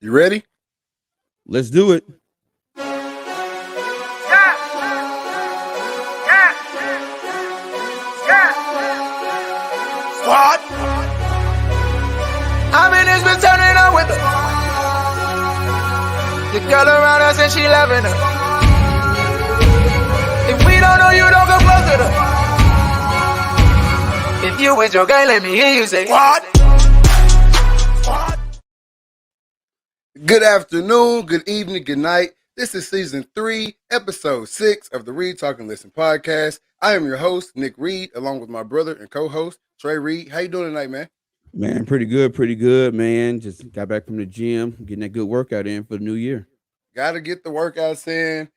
You ready? Let's do it. What? I mean, it's been turning up with her. The girl around us and she loving her. If we don't know you, don't come close to her. If you with your girl, let me hear you say What? Good afternoon, good evening, good night. This is season 3, episode 6 of the Read, Talk, and Listen podcast. I am your host, Nick Reed, along with my brother and co-host, Trey Reed. How you doing tonight, man? Man, pretty good, man. Just got back from the gym, getting that good workout in for the new year. Got to get the workouts in.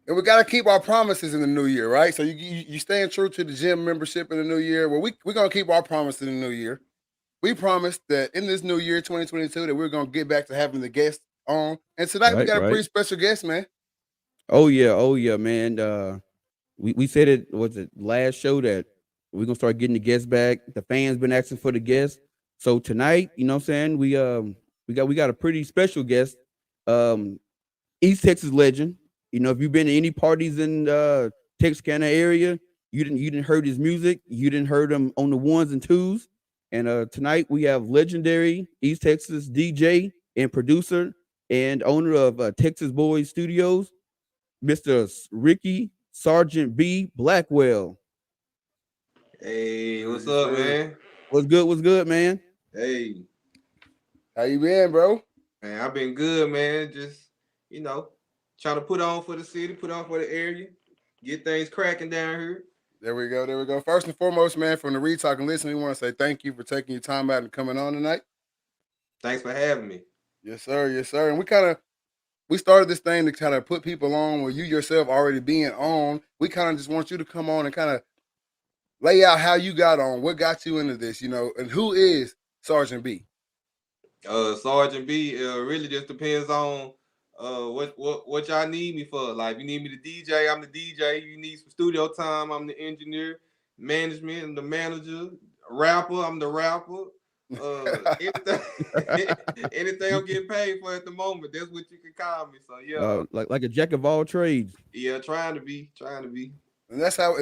And we got to keep our promises in the new year, right? So you staying true to the gym membership in the new year. Well, we're going to keep our promise in the new year. We promised that in this new year, 2022, that we're going to get back to having the guests on. And tonight we got a pretty special guest, man. Oh, yeah, man. We said it, was it last show that we're going to start getting the guests back. The fans been asking for the guests. So tonight, you know what I'm saying, we got a pretty special guest, East Texas legend. You know, if you've been to any parties in Texarkana area, you didn't heard his music. You didn't heard him on the ones and twos. And tonight we have legendary East Texas DJ and producer and owner of Texas Boys Studios, Mr. Ricky Sergeant B. Blackwell. Hey, what's up, man? What's good, man? Hey, How you been, bro? man, I've been good, man. Just, trying to put on for the city, put on for the area, get things cracking down here. There we go. First and foremost, man, from the Read, Talk, and Listen, we want to say thank you for taking your time out and coming on tonight. Thanks for having me. Yes, sir. And we started this thing to kind of put people on where you yourself already being on. We kind of just want you to come on and kind of lay out how you got on, what got you into this, and who is Sergeant B? Sergeant B, really just depends on what y'all need me for. Like, if you need me to DJ, I'm the DJ. You need some studio time, I'm the engineer. Management, I'm the manager. Rapper, I'm the rapper. Anything I'm getting paid for at the moment, that's what you can call me. So yeah, like a jack of all trades. Yeah, trying to be. And that's how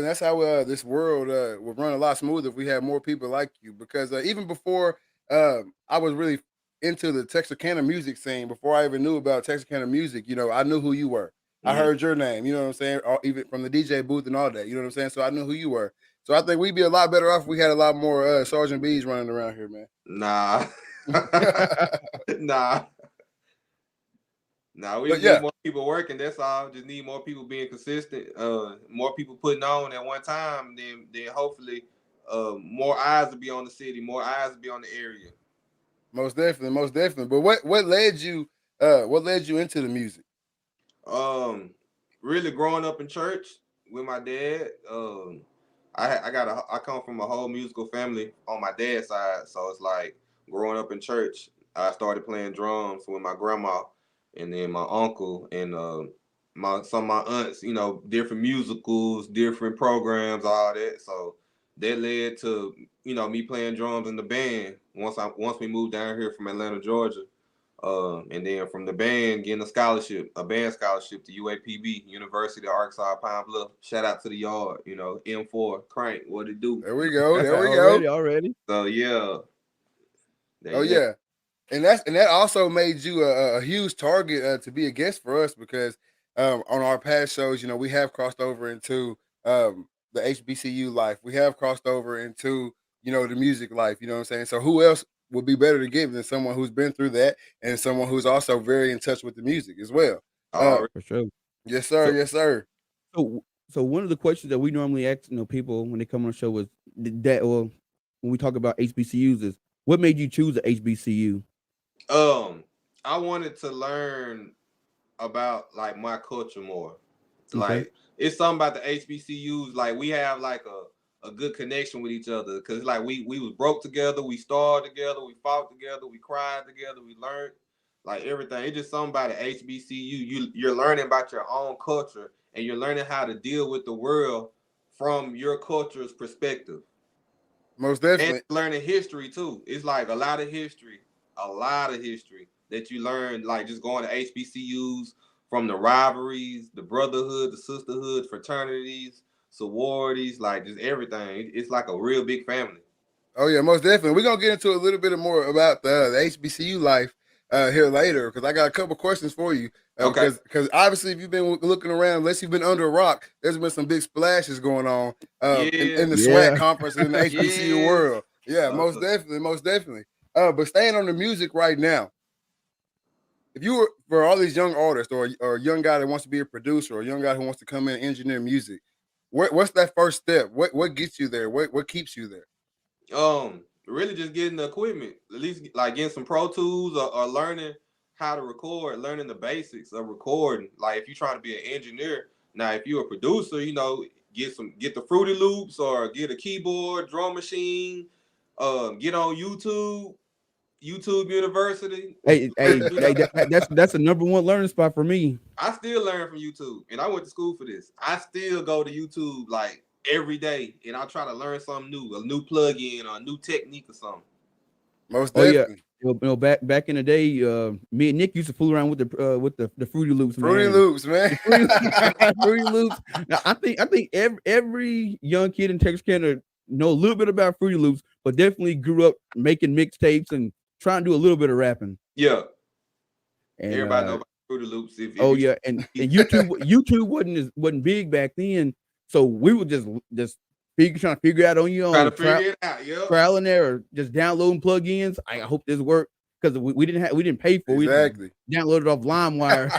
this world would run a lot smoother if we had more people like you. Because even before I was really into the Texarkana music scene, before I even knew about Texarkana music, I knew who you were. Mm-hmm. I heard your name, you know what I'm saying? Even from the DJ booth and all that, you know what I'm saying? So I knew who you were. So I think we'd be a lot better off if we had a lot more Sergeant B's running around here, man. Nah. We just need more people working. That's all. Just need more people being consistent. More people putting on at one time. Then hopefully, more eyes will be on the city. More eyes will be on the area. Most definitely. But what led you? What led you into the music? Really growing up in church with my dad. I come from a whole musical family on my dad's side, so it's like growing up in church. I started playing drums with my grandma, and then my uncle and some of my aunts. Different musicals, different programs, all that. So that led to me playing drums in the band once we moved down here from Atlanta, Georgia. And then from the band, getting a band scholarship to UAPB, University of Arkansas Pine Bluff. Shout out to the yard, M4 Crank, what it do? There we go. Already. So yeah. Yeah. And that also made you a huge target to be a guest for us because on our past shows, we have crossed over into the HBCU life. We have crossed over into, the music life, you know what I'm saying? So who else would be better to give than someone who's been through that and someone who's also very in touch with the music as well. For sure. Yes, sir. Yes, sir. So one of the questions that we normally ask people when they come on the show is that, or when we talk about HBCUs, is what made you choose the HBCU? I wanted to learn about like my culture more. Okay. Like it's something about the HBCUs. Like we have like a good connection with each other because like we was broke together, we starved together, we fought together, we cried together, we learned like everything. It's just something about the HBCU. You're learning about your own culture and you're learning how to deal with the world from your culture's perspective. Most definitely. And learning history too. It's like a lot of history that you learn, like just going to HBCUs, from the rivalries, the brotherhood, the sisterhood, fraternities, sororities, like just everything. It's like a real big family. Oh yeah, most definitely. We're gonna get into a little bit more about the HBCU life here later because I got a couple questions for you. Okay. Because obviously, if you've been looking around, unless you've been under a rock, there's been some big splashes going on in the SWAC Yeah. conference in the HBCU Yes. world. Yeah, most definitely, most definitely. But staying on the music right now, if you were for all these young artists or a young guy that wants to be a producer or a young guy who wants to come in and engineer music, what's that first step? What gets you there? What keeps you there? Really just getting the equipment, at least like getting some Pro Tools or learning how to record, learning the basics of recording. Like if you're trying to be an engineer, now if you're a producer, get the Fruity Loops or get a keyboard, drum machine, get on YouTube University. Hey, that's a number one learning spot for me. I still learn from YouTube, and I went to school for this. I still go to YouTube like every day, and I try to learn something new, a new plug-in or a new technique or something. Most Oh yeah. definitely. Back in the day, me and Nick used to fool around with the Fruity Loops, man. Fruity Loops, man. Fruity Loops. Now, I think every young kid in Texarkana know a little bit about Fruity Loops, but definitely grew up making mixtapes and trying to do a little bit of rapping. Yeah, and everybody know about Fruity Loops. And YouTube wasn't big back then, so we would just trying to figure it out on your own. Trying to figure it out, yeah. Trial and error, just downloading plugins. I hope this works because we didn't pay for it. Exactly. We downloaded off LimeWire.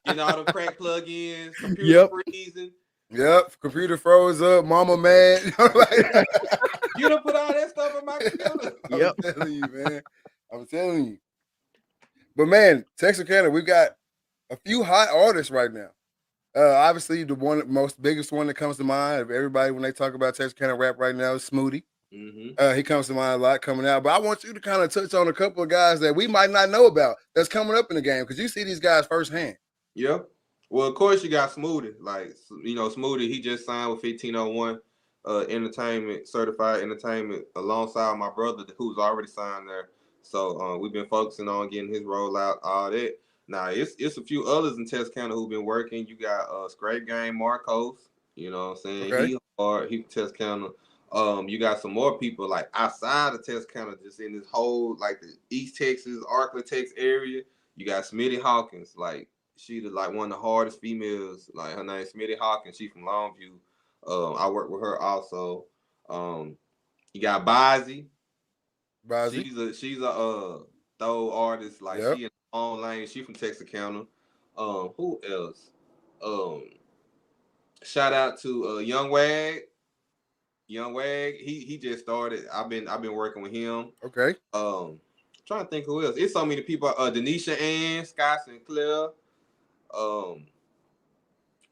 Getting all the crack plugins, computer freezing. Yep, computer froze up, mama mad. You done put all that stuff in my computer. Yep. I'm telling you, man. I'm telling you. But man, Texarkana, we've got a few hot artists right now. Obviously, the most biggest one that comes to mind of everybody when they talk about Texarkana rap right now is Smitty. Mm-hmm. He comes to mind a lot coming out. But I want you to kind of touch on a couple of guys that we might not know about that's coming up in the game because you see these guys firsthand. Yeah. Well, of course, you got Smitty. Like, Smitty, he just signed with 1501 Entertainment, Certified Entertainment, alongside my brother who's already signed there. So we've been focusing on getting his rollout, all that. Now, it's a few others in Texarkana who've been working. You got Scrape Game Marcos, you know what I'm saying? Okay. He hard, he Texarkana. You got some more people like outside of Texarkana, just in this whole, like the East Texas, Arklatex area. You got Smitty Hawkins, like she's like one of the hardest females. Like her name's Smitty Hawkins. She from Longview. I work with her also. You got Bazzi. She's a throw artist. Like she in her own lane. She from Texarkana. Who else? Shout out to Young Wag. Young Wag, he just started. I've been working with him. Okay. Trying to think who else. It's so many people. Denisha Ann, Scott Sinclair. Who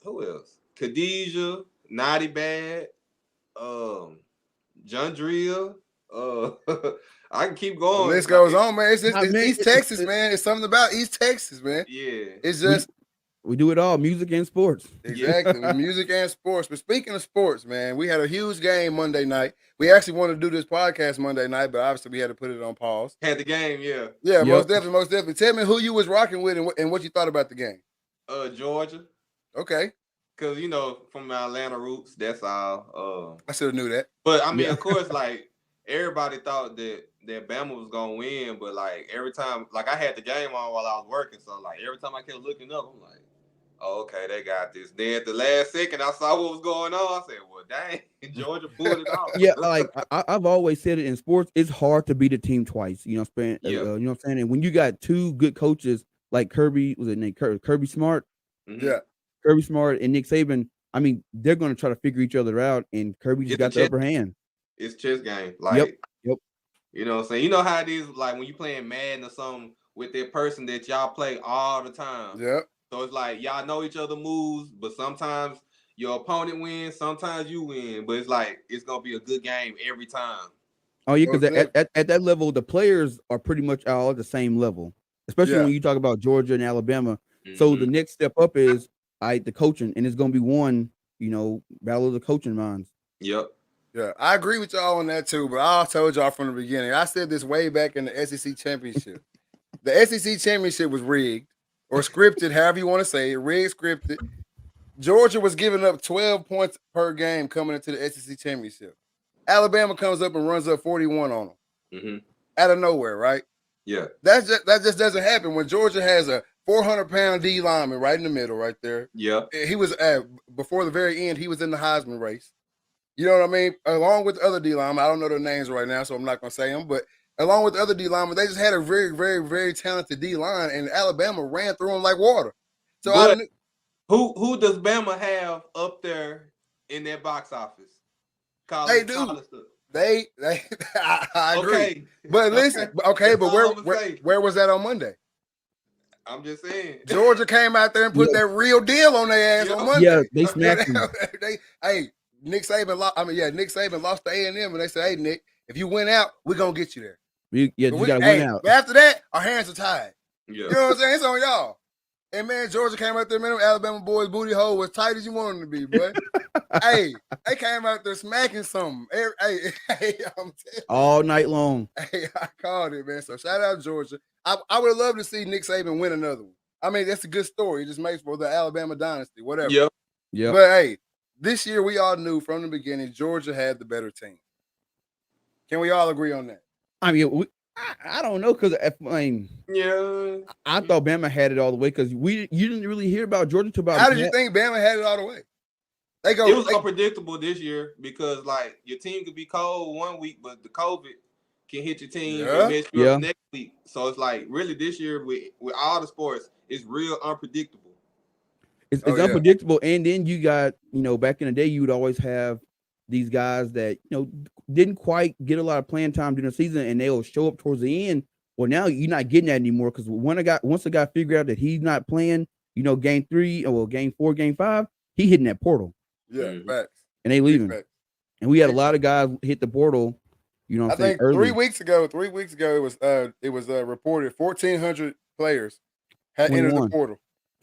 else? Khadijah, Naughty Bad, John Drill. I can keep going. The list goes on, man. It's East Texas, man. It's something about East Texas, man. Yeah. It's just we do it all, music and sports. Exactly, music and sports. But speaking of sports, man, we had a huge game Monday night. We actually wanted to do this podcast Monday night, but obviously we had to put it on pause. Had the game, yeah. Yeah, most definitely. Tell me who you was rocking with and what you thought about the game. Georgia. Okay. Because, from my Atlanta roots, that's all. I should have knew that. But, I mean, of course, like, everybody thought that Bama was going to win, but, like, every time, like, I had the game on while I was working, so, like, every time I kept looking up, I'm like, oh, okay, they got this. Then at the last second, I saw what was going on. I said, well, dang, Georgia pulled it off. Yeah, like, I've always said it in sports, it's hard to beat a team twice, you know what I'm saying? You know what I'm saying? And when you got two good coaches, like Kirby Smart? Mm-hmm. Yeah. Kirby Smart and Nick Saban, I mean, they're going to try to figure each other out, and Kirby just got the upper hand. It's chess game. Like, yep. You know what I'm saying? You know how it is, like, when you're playing Madden or something with that person that y'all play all the time. Yep. So it's like, y'all know each other moves, but sometimes your opponent wins, sometimes you win. But it's like, it's going to be a good game every time. Oh, yeah, because at that level, the players are pretty much all at the same level, especially when you talk about Georgia and Alabama. Mm-hmm. So the next step up is the coaching, and it's going to be one, battle of the coaching minds. Yep. Yeah, I agree with y'all on that too, but I told y'all from the beginning. I said this way back in the SEC championship. The SEC championship was rigged or scripted, however you want to say it. Rigged, scripted. Georgia was giving up 12 points per game coming into the SEC championship. Alabama comes up and runs up 41 on them out of nowhere, right? Yeah. That just doesn't happen when Georgia has a 400-pound D lineman right in the middle, right there. Yeah. He was before the very end. He was in the Heisman race. You know what I mean? Along with the other D linemen, I don't know their names right now, so I'm not going to say them. But along with the other D linemen, they just had a very, very, very talented D line, and Alabama ran through them like water. So but who does Bama have up there in their box office? They do. They I agree. Okay. But listen, okay, but where was that on Monday? I'm just saying. Georgia came out there and put that real deal on their ass on Monday. Yeah, they smacked them. Nick Saban lost to A&M, and they said, "Hey, Nick, if you win out, we're gonna get you there." You gotta win out. But after that, our hands are tied. Yeah. You know what I'm saying? It's on y'all. And man, Georgia came out there, man, Alabama boys' booty hole was tight as you want them to be, boy. Hey, they came out there smacking something. Hey, all night long. Hey, I called it, man. So shout out Georgia. I would love to see Nick Saban win another one. I mean, that's a good story. It just makes for the Alabama dynasty, whatever. Yep. Yeah. But hey, this year we all knew from the beginning Georgia had the better team. Can we all agree on that? I mean, I don't know because I thought Bama had it all the way because you didn't really hear about Georgia until about. How did you think Bama had it all the way? It was unpredictable this year because like your team could be cold one week, but the COVID can hit your team and mess you up next week. So it's like really this year with all the sports, it's real unpredictable. It's unpredictable, and then you got back in the day you would always have these guys that didn't quite get a lot of playing time during the season, and they'll show up towards the end. Well, now you're not getting that anymore because once a guy figured out that he's not playing, game 3 or game 4, game 5, he hitting that portal. Yeah, facts. And they leaving. And we had a lot of guys hit the portal. I think early. 3 weeks ago, it was reported 1,400 players had entered the portal.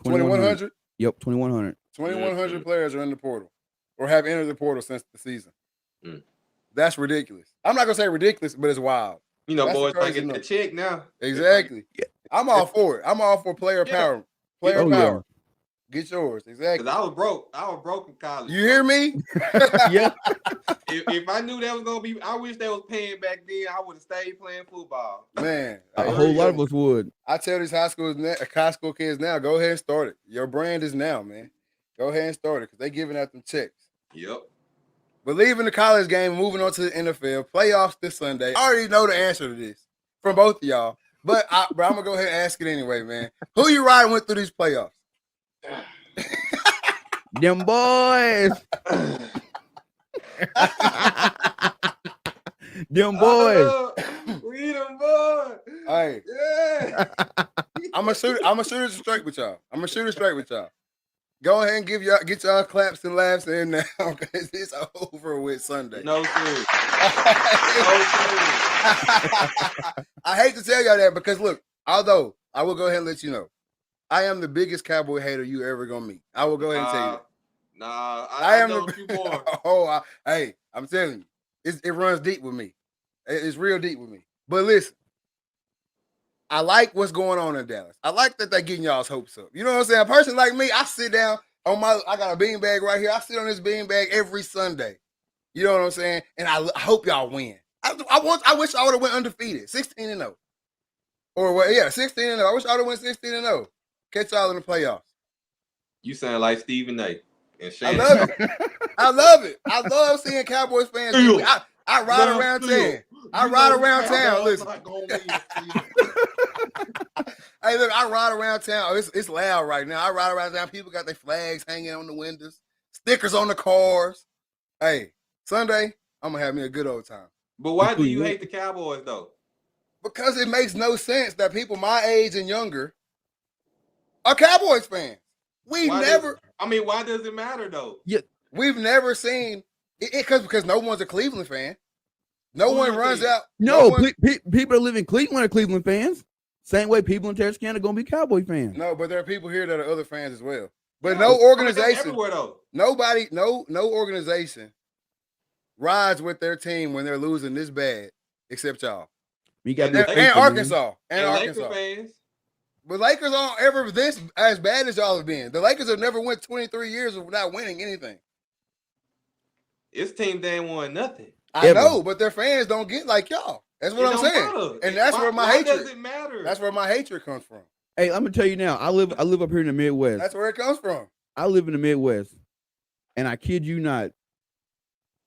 2,100. Yep, 2,100. 2,100 players are in the portal or have entered the portal since the season. That's ridiculous. I'm not gonna say ridiculous, but it's wild. Boys getting the check now. Exactly. I'm all for it. I'm all for player power. Player power. Get yours. Exactly. Because I was broke in college. You hear me? Yeah. If I knew that was gonna be, I wish they was paying back then. I would have stayed playing football. Man, a whole lot of us would. I tell these high school kids now, go ahead and start it. Your brand is now, man. Go ahead and start it because they giving out them checks. Yep. But leaving the college game, moving on to the NFL playoffs this Sunday. I already know the answer to this from both of y'all, but I'm gonna go ahead and ask it anyway, man. Who you riding with through these playoffs? Them boys. Them boys. We them boys. Hey. Yeah. I'm gonna shoot it straight with y'all. Go ahead and get y'all claps and laughs in now because it's over with Sunday. No sir. I hate to tell y'all that because look, although I will go ahead and let you know, I am the biggest Cowboy hater you ever gonna meet. I will go ahead and tell you that. Nah, I am know you more. Hey, I'm telling you, it runs deep with me. It's real deep with me. But listen, I like what's going on in Dallas. I like that they're getting y'all's hopes up. You know what I'm saying? A person like me, I sit down I got a beanbag right here. I sit on this beanbag every Sunday. You know what I'm saying? And I hope y'all win. I wish I would have went undefeated, 16-0. Or 16-0. I wish I would have went 16-0. Catch y'all in the playoffs. You sound like Stephen A. And I love it. I love it. I love seeing Cowboys fans. I ride around town. I ride around town. Listen. Hey, look, I ride around town. It's loud right now. I ride around town. People got their flags hanging on the windows, stickers on the cars. Hey, Sunday, I'm going to have me a good old time. But why do you hate the Cowboys, though? Because it makes no sense that people my age and younger are Cowboys fans. Why does it matter, though? Yeah, we've never seen it because no one's a Cleveland fan. No one runs out. People that live in Cleveland are Cleveland fans. Same way people in Texarkana are going to be Cowboy fans. No, but there are people here that are other fans as well. But no organization, everywhere though. Nobody, no organization rides with their team when they're losing this bad, except y'all. You got And to And Arkansas. And Laker Arkansas. fans. But Lakers aren't ever this as bad as y'all have been. The Lakers have never went 23 years without winning anything. It's team they ain't won nothing. I know, but their fans don't get like y'all. That's what I'm saying. Matter. And that's where my hatred. Does it matter? That's where my hatred comes from. Hey, I'm gonna tell you now. I live up here in the Midwest. That's where it comes from. I live in the Midwest, and I kid you not,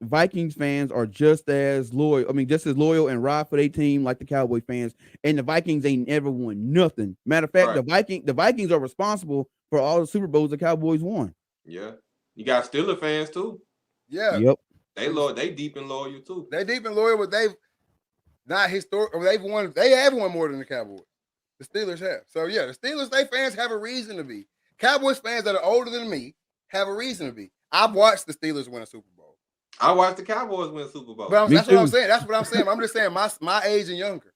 Vikings fans are just as loyal. I mean, just as loyal and ride for their team like the Cowboy fans. And the Vikings ain't ever won nothing. Matter of fact, the Vikings are responsible for all the Super Bowls the Cowboys won. Yeah, you got Steelers fans too. Yeah. Yep. They deep and loyal too. They deep and loyal, but they've not historic. They've won. They have won more than the Cowboys. The Steelers have. So yeah, the Steelers, they fans have a reason to be. Cowboys fans that are older than me have a reason to be. I've watched the Steelers win a Super Bowl. I watched the Cowboys win a Super Bowl. But that's what I'm saying. That's what I'm saying. I'm just saying my age and younger.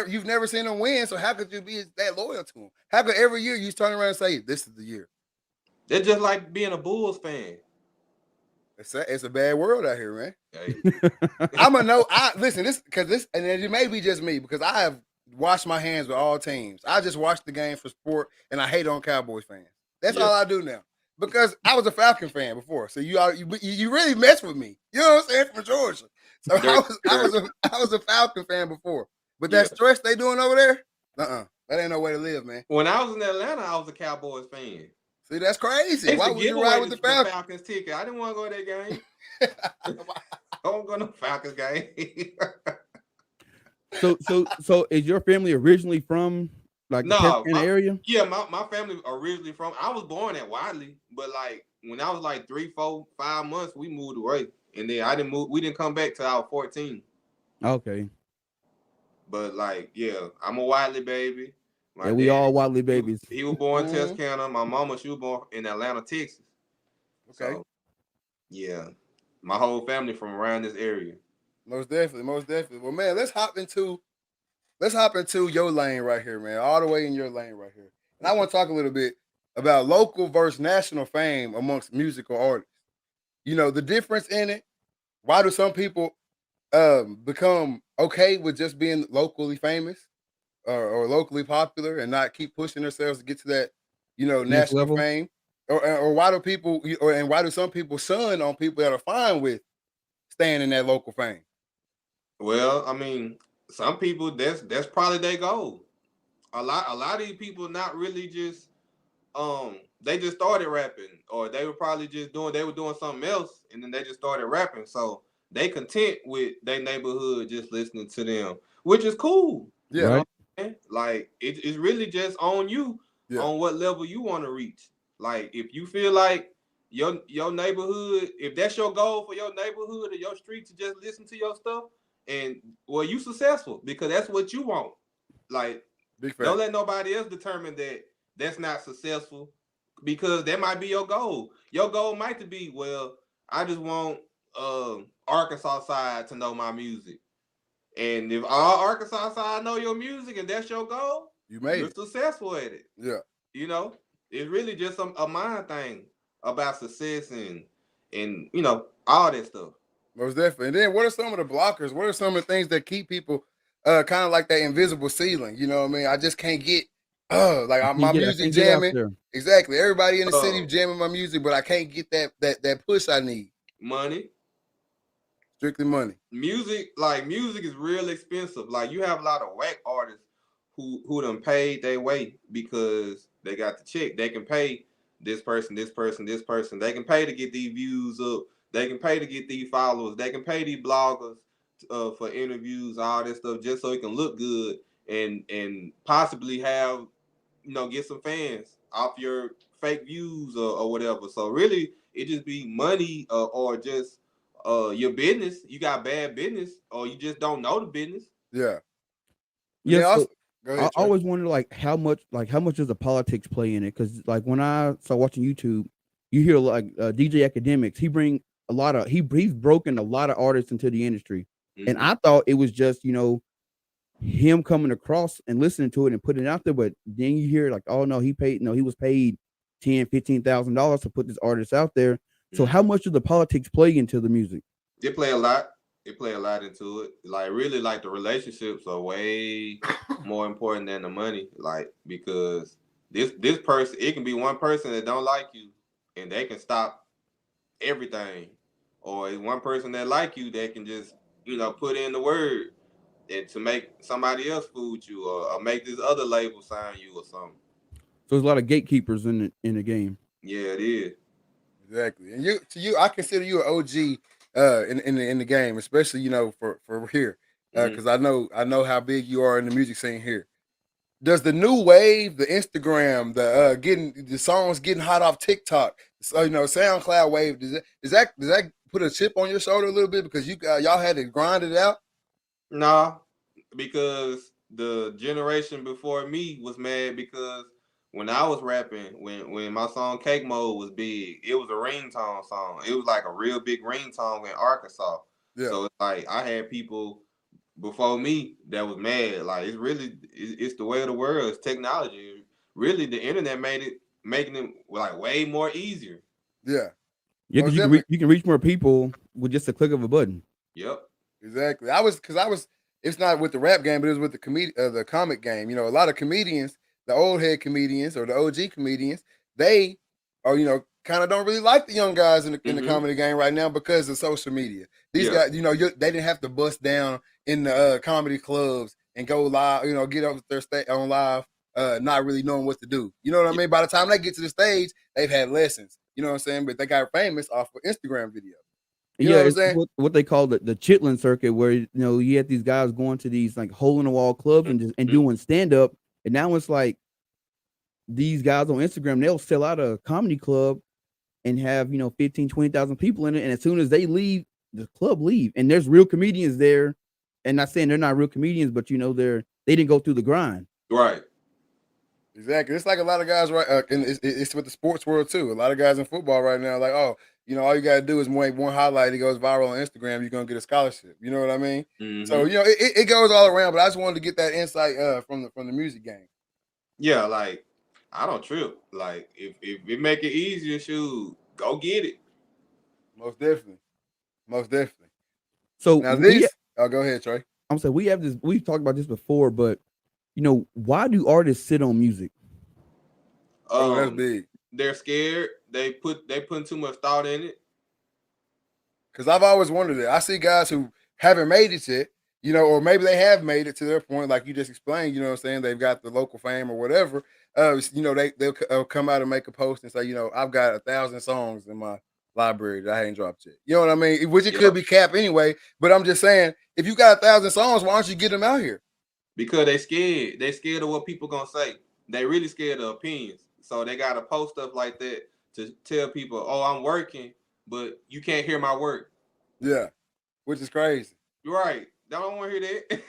You've never seen them win. So how could you be that loyal to them? How could every year you turn around and say this is the year? They're just like being a Bulls fan. It's a bad world out here, man. Hey. Listen, and it may be just me because I have washed my hands with all teams. I just watch the game for sport, and I hate on Cowboys fans. That's all I do now because I was a Falcon fan before. So you really mess with me. You know what I'm saying? From Georgia. So I was a Falcon fan before. But that stress they doing over there, that ain't no way to live, man. When I was in Atlanta, I was a Cowboys fan. See, that's crazy. Why would you ride with the Falcons ticket? I didn't want to go to that game. I don't go to no Falcons game. So is your family originally from like the Texarkana area? Yeah, my family originally from. I was born at Wiley, but like when I was like 3, 4, 5 months, we moved away, and then I didn't move. We didn't come back till I was 14. Okay. But like, yeah, I'm a Wiley baby. Yeah, we all Wiley babies. He was born in Texarkana. My mama, she was born in Atlanta, Texas. Okay. So, yeah, my whole family from around this area. Most definitely. Well, man, let's hop into your lane right here, man. All the way in your lane right here. And I want to talk a little bit about local versus national fame amongst musical artists. You know, the difference in it. Why do some people become okay with just being locally famous or locally popular and not keep pushing themselves to get to that, national fame? Or why do some people shun on people that are fine with staying in that local fame? Well, I mean, some people that's probably their goal. A lot of these people not really just they just started rapping, or they were probably just doing something else, and then they just started rapping. So they content with their neighborhood just listening to them, which is cool. Yeah, you know what I'm saying? Like it's really just on you on what level you want to reach. Like if you feel like your neighborhood, if that's your goal for your neighborhood or your street to just listen to your stuff, and well, you successful because that's what you want. Like don't let nobody else determine that that's not successful, because that might be your goal. Your goal might be, well, I just want Arkansas side to know my music. And if all Arkansas side know your music and that's your goal, you're successful at it. Yeah. You know, it's really just a mind thing about success and all that stuff. Most definitely. And then what are some of the blockers? What are some of the things that keep people kind of like that invisible ceiling? You know what I mean? I just can't get my music jamming. Exactly. Everybody in the city jamming my music, but I can't get that push I need. Money. Strictly money. Music is real expensive. Like you have a lot of whack artists who done paid their way because they got the check. They can pay this person. They can pay to get these views up. They can pay to get these followers. They can pay these bloggers for interviews, all this stuff, just so it can look good and possibly have, get some fans off your fake views or whatever. So really, it just be money or just your business. You got bad business, or you just don't know the business. Yeah. Yeah. So I always wonder how much does the politics play in it? Because like when I start watching YouTube, you hear like DJ Academics. He's broken a lot of artists into the industry, and I thought it was just him coming across and listening to it and putting it out there. But then you hear like, oh no, he was paid $10,000-$15,000 to put this artist out there. So how much does the politics play into the music? It play a lot. It play a lot into it. Like really, like the relationships are way more important than the money. Like because this person, it can be one person that don't like you, and they can stop everything, or it's one person that like you that can just put in the word and to make somebody else fool you or make this other label sign you or something. So there's a lot of gatekeepers in the game. Yeah, it is. Exactly. And I consider you an OG in the game, especially for here, because I know how big you are in the music scene here. Does the new wave, the Instagram, the getting the songs getting hot off TikTok, so SoundCloud wave, does that put a chip on your shoulder a little bit because y'all had to grind it out? Nah, because the generation before me was mad because when I was rapping, when my song Cake Mode was big, it was a ringtone song. It was like a real big ringtone in Arkansas. Yeah. So it's like I had people before me that was mad. Like it's the way of the world. It's technology. Really, the internet making it like way more easier. Yeah. Yeah, because you can reach more people with just a click of a button. Yep. Exactly. It's not with the rap game, but it was with the comic game. A lot of comedians, the old head comedians or the OG comedians, they are, kind of don't really like the young guys in the comedy game right now because of social media. These guys, they didn't have to bust down in the comedy clubs and go live, get up their on live, not really knowing what to do. You know what I mean? By the time they get to the stage, they've had lessons. You know what I'm saying? But they got famous off of Instagram videos. You know what I'm saying? What they call the chitlin circuit, where you had these guys going to these like hole in the wall clubs and doing stand up, and now it's like these guys on Instagram, they'll sell out a comedy club and have 15, 20,000 people in it, and as soon as they leave, the club leave, and there's real comedians there, and not saying they're not real comedians, but they didn't go through the grind. Right. Exactly. It's like a lot of guys, right? And it's with the sports world too. A lot of guys in football right now, like, oh, all you gotta do is make one highlight, it goes viral on Instagram, you're gonna get a scholarship. You know what I mean? So it goes all around. But I just wanted to get that insight from the music game. Yeah, like I don't trip. Like if it make it easier, shoot, go get it. Most definitely. So now go ahead, Trey. I'm saying we've talked about this before, but why do artists sit on music? That's big. They're scared. They putting too much thought in it. Because I've always wondered that. I see guys who haven't made it yet, or maybe they have made it to their point, like you just explained. You know what I'm saying? They've got the local fame or whatever. They'll come out and make a post and say, I've got 1,000 songs in my library that I ain't dropped yet. You know what I mean? Which it could be cap anyway. But I'm just saying, if you got 1,000 songs, why don't you get them out here? Because they scared. They scared of what people gonna say. They really scared of opinions. So they gotta post stuff like that to tell people, oh, I'm working, but you can't hear my work. Yeah, which is crazy. Right. I don't want to hear that.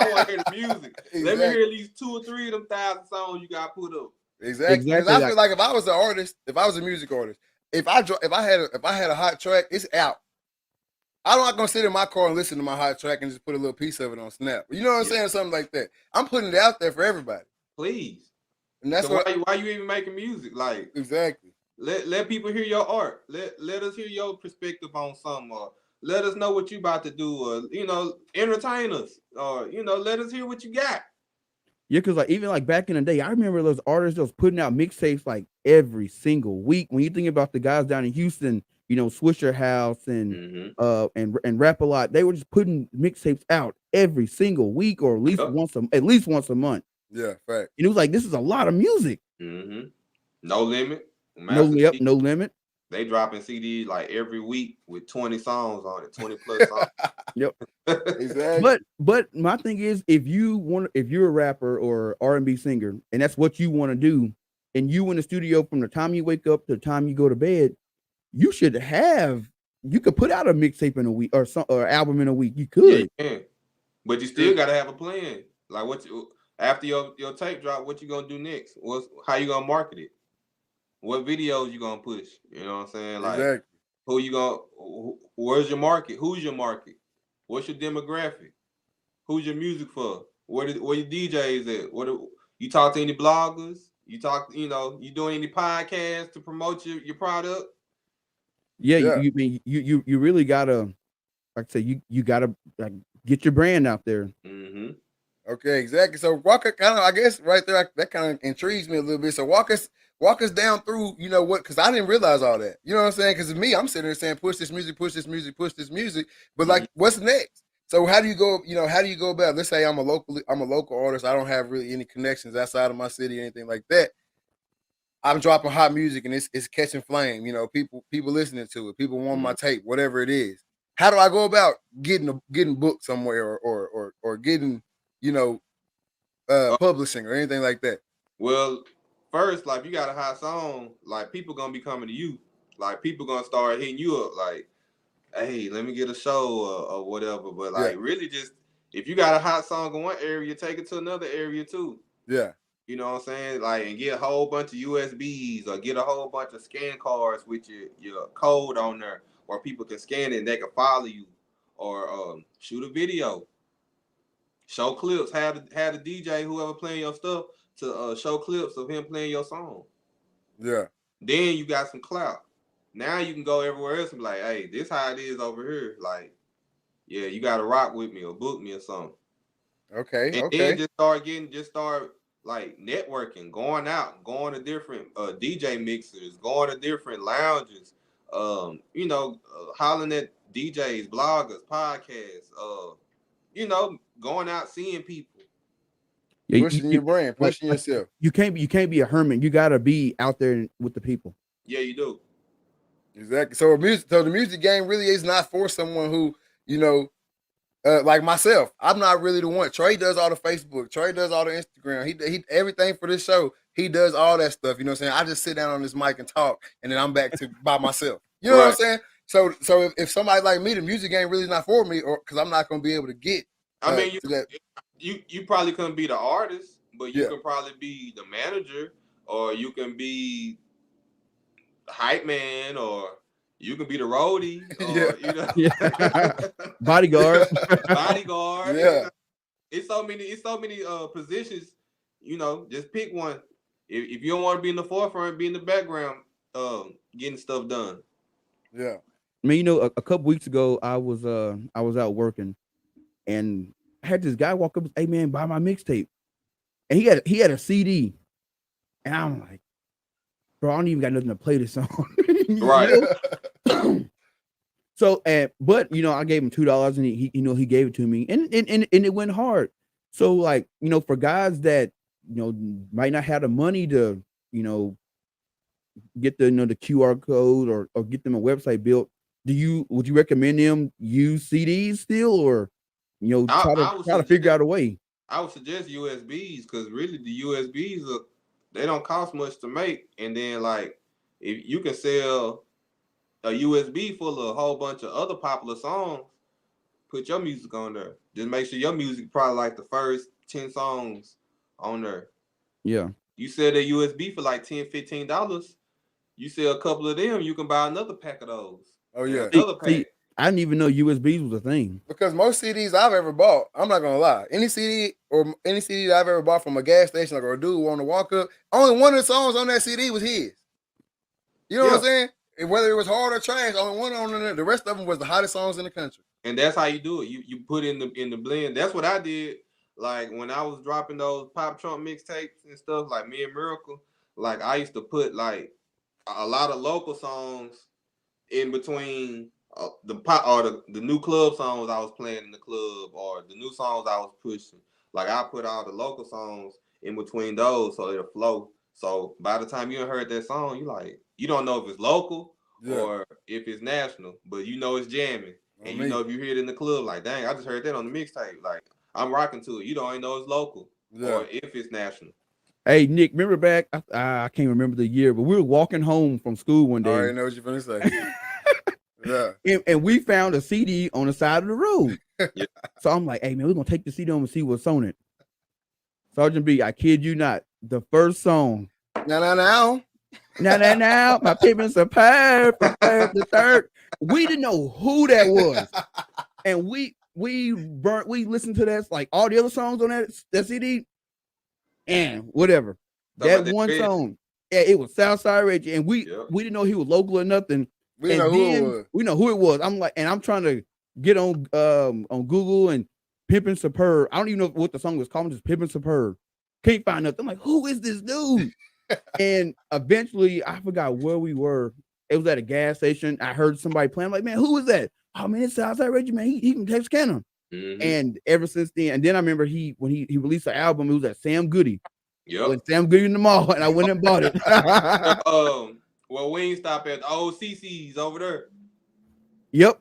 I want to hear the music. Exactly. Let me hear at least 2 or 3 of them 1,000 songs you got put up. Exactly. I feel like if I was an artist, if I was a music artist, if I had a hot track, it's out. I'm not gonna sit in my car and listen to my hot track and just put a little piece of it on Snap. You know what I'm saying? Something like that. I'm putting it out there for everybody. Please. And that's so why you even making music? Like exactly. Let people hear your art. Let us hear your perspective on something, or let us know what you about to do, or entertain us, or let us hear what you got. Yeah, because even back in the day, I remember those artists that was putting out mixtapes like every single week. When you think about the guys down in Houston, Swisher House and Rap a Lot, they were just putting mixtapes out every single week or at least once a month. Yeah, fact. And it was like, this is a lot of music. No Limit. No Limit. They dropping CDs like every week with 20 songs on it, 20 plus songs. Yep. Exactly. But my thing is, if you're a rapper or R&B singer, and that's what you want to do, and you in the studio from the time you wake up to the time you go to bed, you could put out a mixtape in a week or album in a week. You could. Yeah, but you still gotta have a plan. Like after your tape drop, what you gonna do next? How you gonna market it? What videos you gonna push? You know what I'm saying? Like exactly. Where's your market? Who's your market? What's your demographic? Who's your music for? Where your DJs at? You talk to any bloggers? You doing any podcasts to promote your product? Yeah. You really gotta like I say, you gotta like get your brand out there. Mm-hmm. Okay, exactly. So walk kind of, I guess, right there, that kind of intrigues me a little bit. So walk us down through, you know what? Because I didn't realize all that. You know what I'm saying? Because me, I'm sitting there saying, push this music, push this music, push this music. But like, what's next? So how do you go? You know, how do you go about? Let's say I'm a local artist. I don't have really any connections outside of my city or anything like that. I'm dropping hot music and it's catching flame. You know, people listening to it, people want my tape, whatever it is. How do I go about getting booked somewhere or getting, you know, publishing or anything like that? Well, first, like, if you got a hot song, like, people gonna be coming to you. Like, people gonna start hitting you up, like, hey, let me get a show or whatever. But like, really, just if you got a hot song in one area, take it to another area too. Yeah. You know what I'm saying? Like, and get a whole bunch of USBs or get a whole bunch of scan cards with your code on there, where people can scan it and they can follow you, or shoot a video, show clips, have the DJ, whoever playing your stuff, to show clips of him playing your song. Yeah. Then you got some clout. Now you can go everywhere else and be like, hey, this how it is over here. Like, yeah, you got to rock with me or book me or something. Okay. And then just start like networking, going out, going to different DJ mixers, going to different lounges, you know, hollering at DJs, bloggers, podcasts, you know, going out, seeing people. Yeah, pushing your brand, pushing yourself. You can't be a hermit. You gotta be out there with the people. Yeah, you do. Exactly. So the music game really is not for someone who, you know, like myself. I'm not really the one. Trey does all the Facebook. Trey does all the Instagram. He everything for this show. He does all that stuff. You know what I'm saying? I just sit down on this mic and talk, and then I'm back to by myself. You know what I'm saying? So if somebody like me, the music game really is not for me, or because I'm not going to be able to get. I mean, you probably couldn't be the artist, but you can probably be the manager, or you can be the hype man, or you can be the roadie, or you know, bodyguard. Bodyguard. Yeah. You know? It's so many positions. You know, just pick one. If you don't want to be in the forefront, be in the background, getting stuff done. Yeah. I mean, you know, a couple weeks ago, I was out working, and I had this guy walk up and say, "Hey man, buy my mixtape," and he had a CD, and I'm like, bro, I don't even got nothing to play this on. Right. So, but you know, I gave him $2, and he he gave it to me, and it went hard. So, like, you know, for guys that, you know, might not have the money to, you know, get the, you know, the QR code or get them a website built, would you recommend them use CDs still, or, you know, try to figure out a way? I would suggest USBs, because really the USBs they don't cost much to make, and then like if you can sell a USB full of a whole bunch of other popular songs, put your music on there. Just make sure your music probably like the first 10 songs on there. Yeah. You sell that USB for like $10-15. You sell a couple of them, you can buy another pack of those. Oh yeah. Another pack. See, I didn't even know USBs was a thing. Because most CDs I've ever bought, I'm not gonna lie, any CD that I've ever bought from a gas station, like, or a dude want to walk up, only one of the songs on that CD was his. You know what I'm saying? And whether it was hard or trash, only one on there. The rest of them was the hottest songs in the country. And that's how you do it. You put in the blend. That's what I did. Like when I was dropping those Pop Trump mixtapes and stuff, like me and Miracle, like I used to put like a lot of local songs in between the pop or the new club songs I was playing in the club, or the new songs I was pushing. Like I put all the local songs in between those so it'll flow. So by the time you heard that song, you don't know if it's local or if it's national, but you know it's jamming. And you know if you hear it in the club, like, dang, I just heard that on the mixtape. Like, I'm rocking to it. You don't even know it's local or if it's national. Hey, Nick, remember back? I can't remember the year, but we were walking home from school one day. I already know what you're going to say. Yeah. And we found a CD on the side of the road. So I'm like, hey, man, we're going to take the CD home and see what's on it. Sergeant B, I kid you not, the first song. Now. My pigment's a prepare the third. We didn't know who that was. And we listened to that, like all the other songs on that CD, and whatever. That one song, it was Southside Rage, and we didn't know he was local or nothing. We know who it was. We know who it was. I'm like, and I'm trying to get on Google and Pimpin' Superb. I don't even know what the song was called. Just Pimpin' Superb. Can't find nothing. I'm like, who is this dude? And eventually, I forgot where we were. It was at a gas station. I heard somebody playing. I'm like, man, who is that? Oh man, it's Southside Reggie, man. He from Texarkana. And ever since then, and then I remember when he released the album, it was at Sam Goody. Yep. With Sam Goody in the mall, and I went and bought it. Well, Wingstop at the old CC's over there. Yep.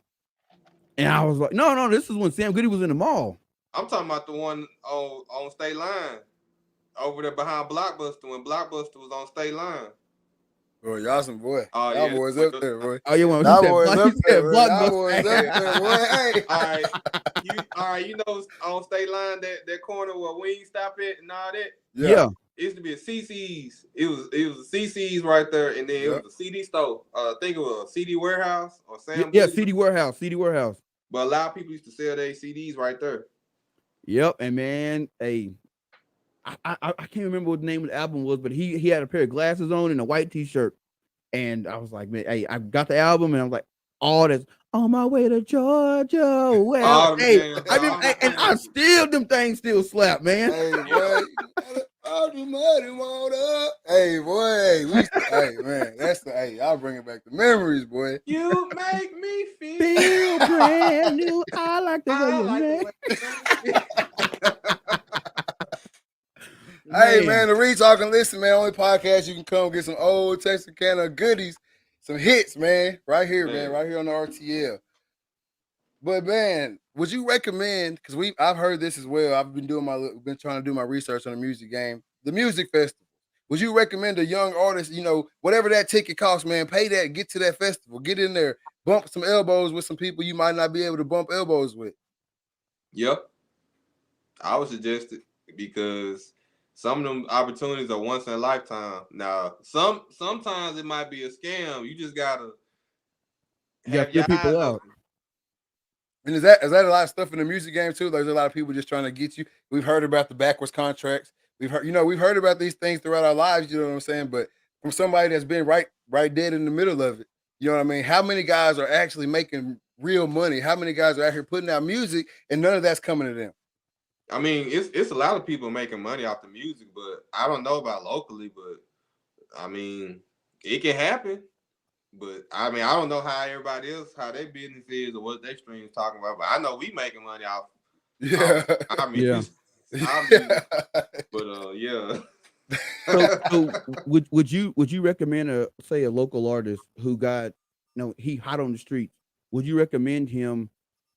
And I was like, no, this is when Sam Goody was in the mall. I'm talking about the one on State Line. Over there behind Blockbuster when Blockbuster was on State Line. Bro, y'all some boy. Oh, y'all yeah. boys up there, boy. Oh, you want y'all boys up there, bro. Blockbuster. Y'all boys up there, boy. Hey. All right, you know on State Line that corner where Wingstop at and all that? Yeah. It used to be a CC's. It was a CC's right there, and then it was a CD store. I think it was a CD warehouse or Sam. Yeah, CD warehouse. But a lot of people used to sell their CDs right there. Yep, and man, I can't remember what the name of the album was, but he had a pair of glasses on and a white t-shirt, and I was like, man, hey, I got the album, and I was like, all this on my way to Georgia. Well, I still them things still slap, man. Hey, boy. All the money water. Hey, boy. Hey, man. I'll bring it back to memories, boy. You make me feel brand new. I like the way you make. Hey, man, the Retalking Listen, man, only podcast you can come get some old Texarkana goodies, some hits, man, right here, man, right here on the RTL. But man, would you recommend? Because I've heard this as well. I've been trying to do my research on the music game, the music festival. Would you recommend a young artist, whatever that ticket costs, man, pay that, get to that festival, get in there, bump some elbows with some people you might not be able to bump elbows with? Yep, I would suggest it because some of them opportunities are once in a lifetime. Now, sometimes it might be a scam. You just gotta get people out. And is that a lot of stuff in the music game too? There's a lot of people just trying to get you. We've heard about the backwards contracts. We've heard about these things throughout our lives. You know what I'm saying? But from somebody that's been right dead in the middle of it, you know what I mean? How many guys are actually making real money? How many guys are out here putting out music and none of that's coming to them? I mean, it's a lot of people making money off the music, but I don't know about locally. But I mean, it can happen. But I mean, I don't know how everybody else, how their business is or what their stream's talking about. But I know we making money off. Yeah. Yeah. So would you recommend a local artist who got he hot on the streets? Would you recommend him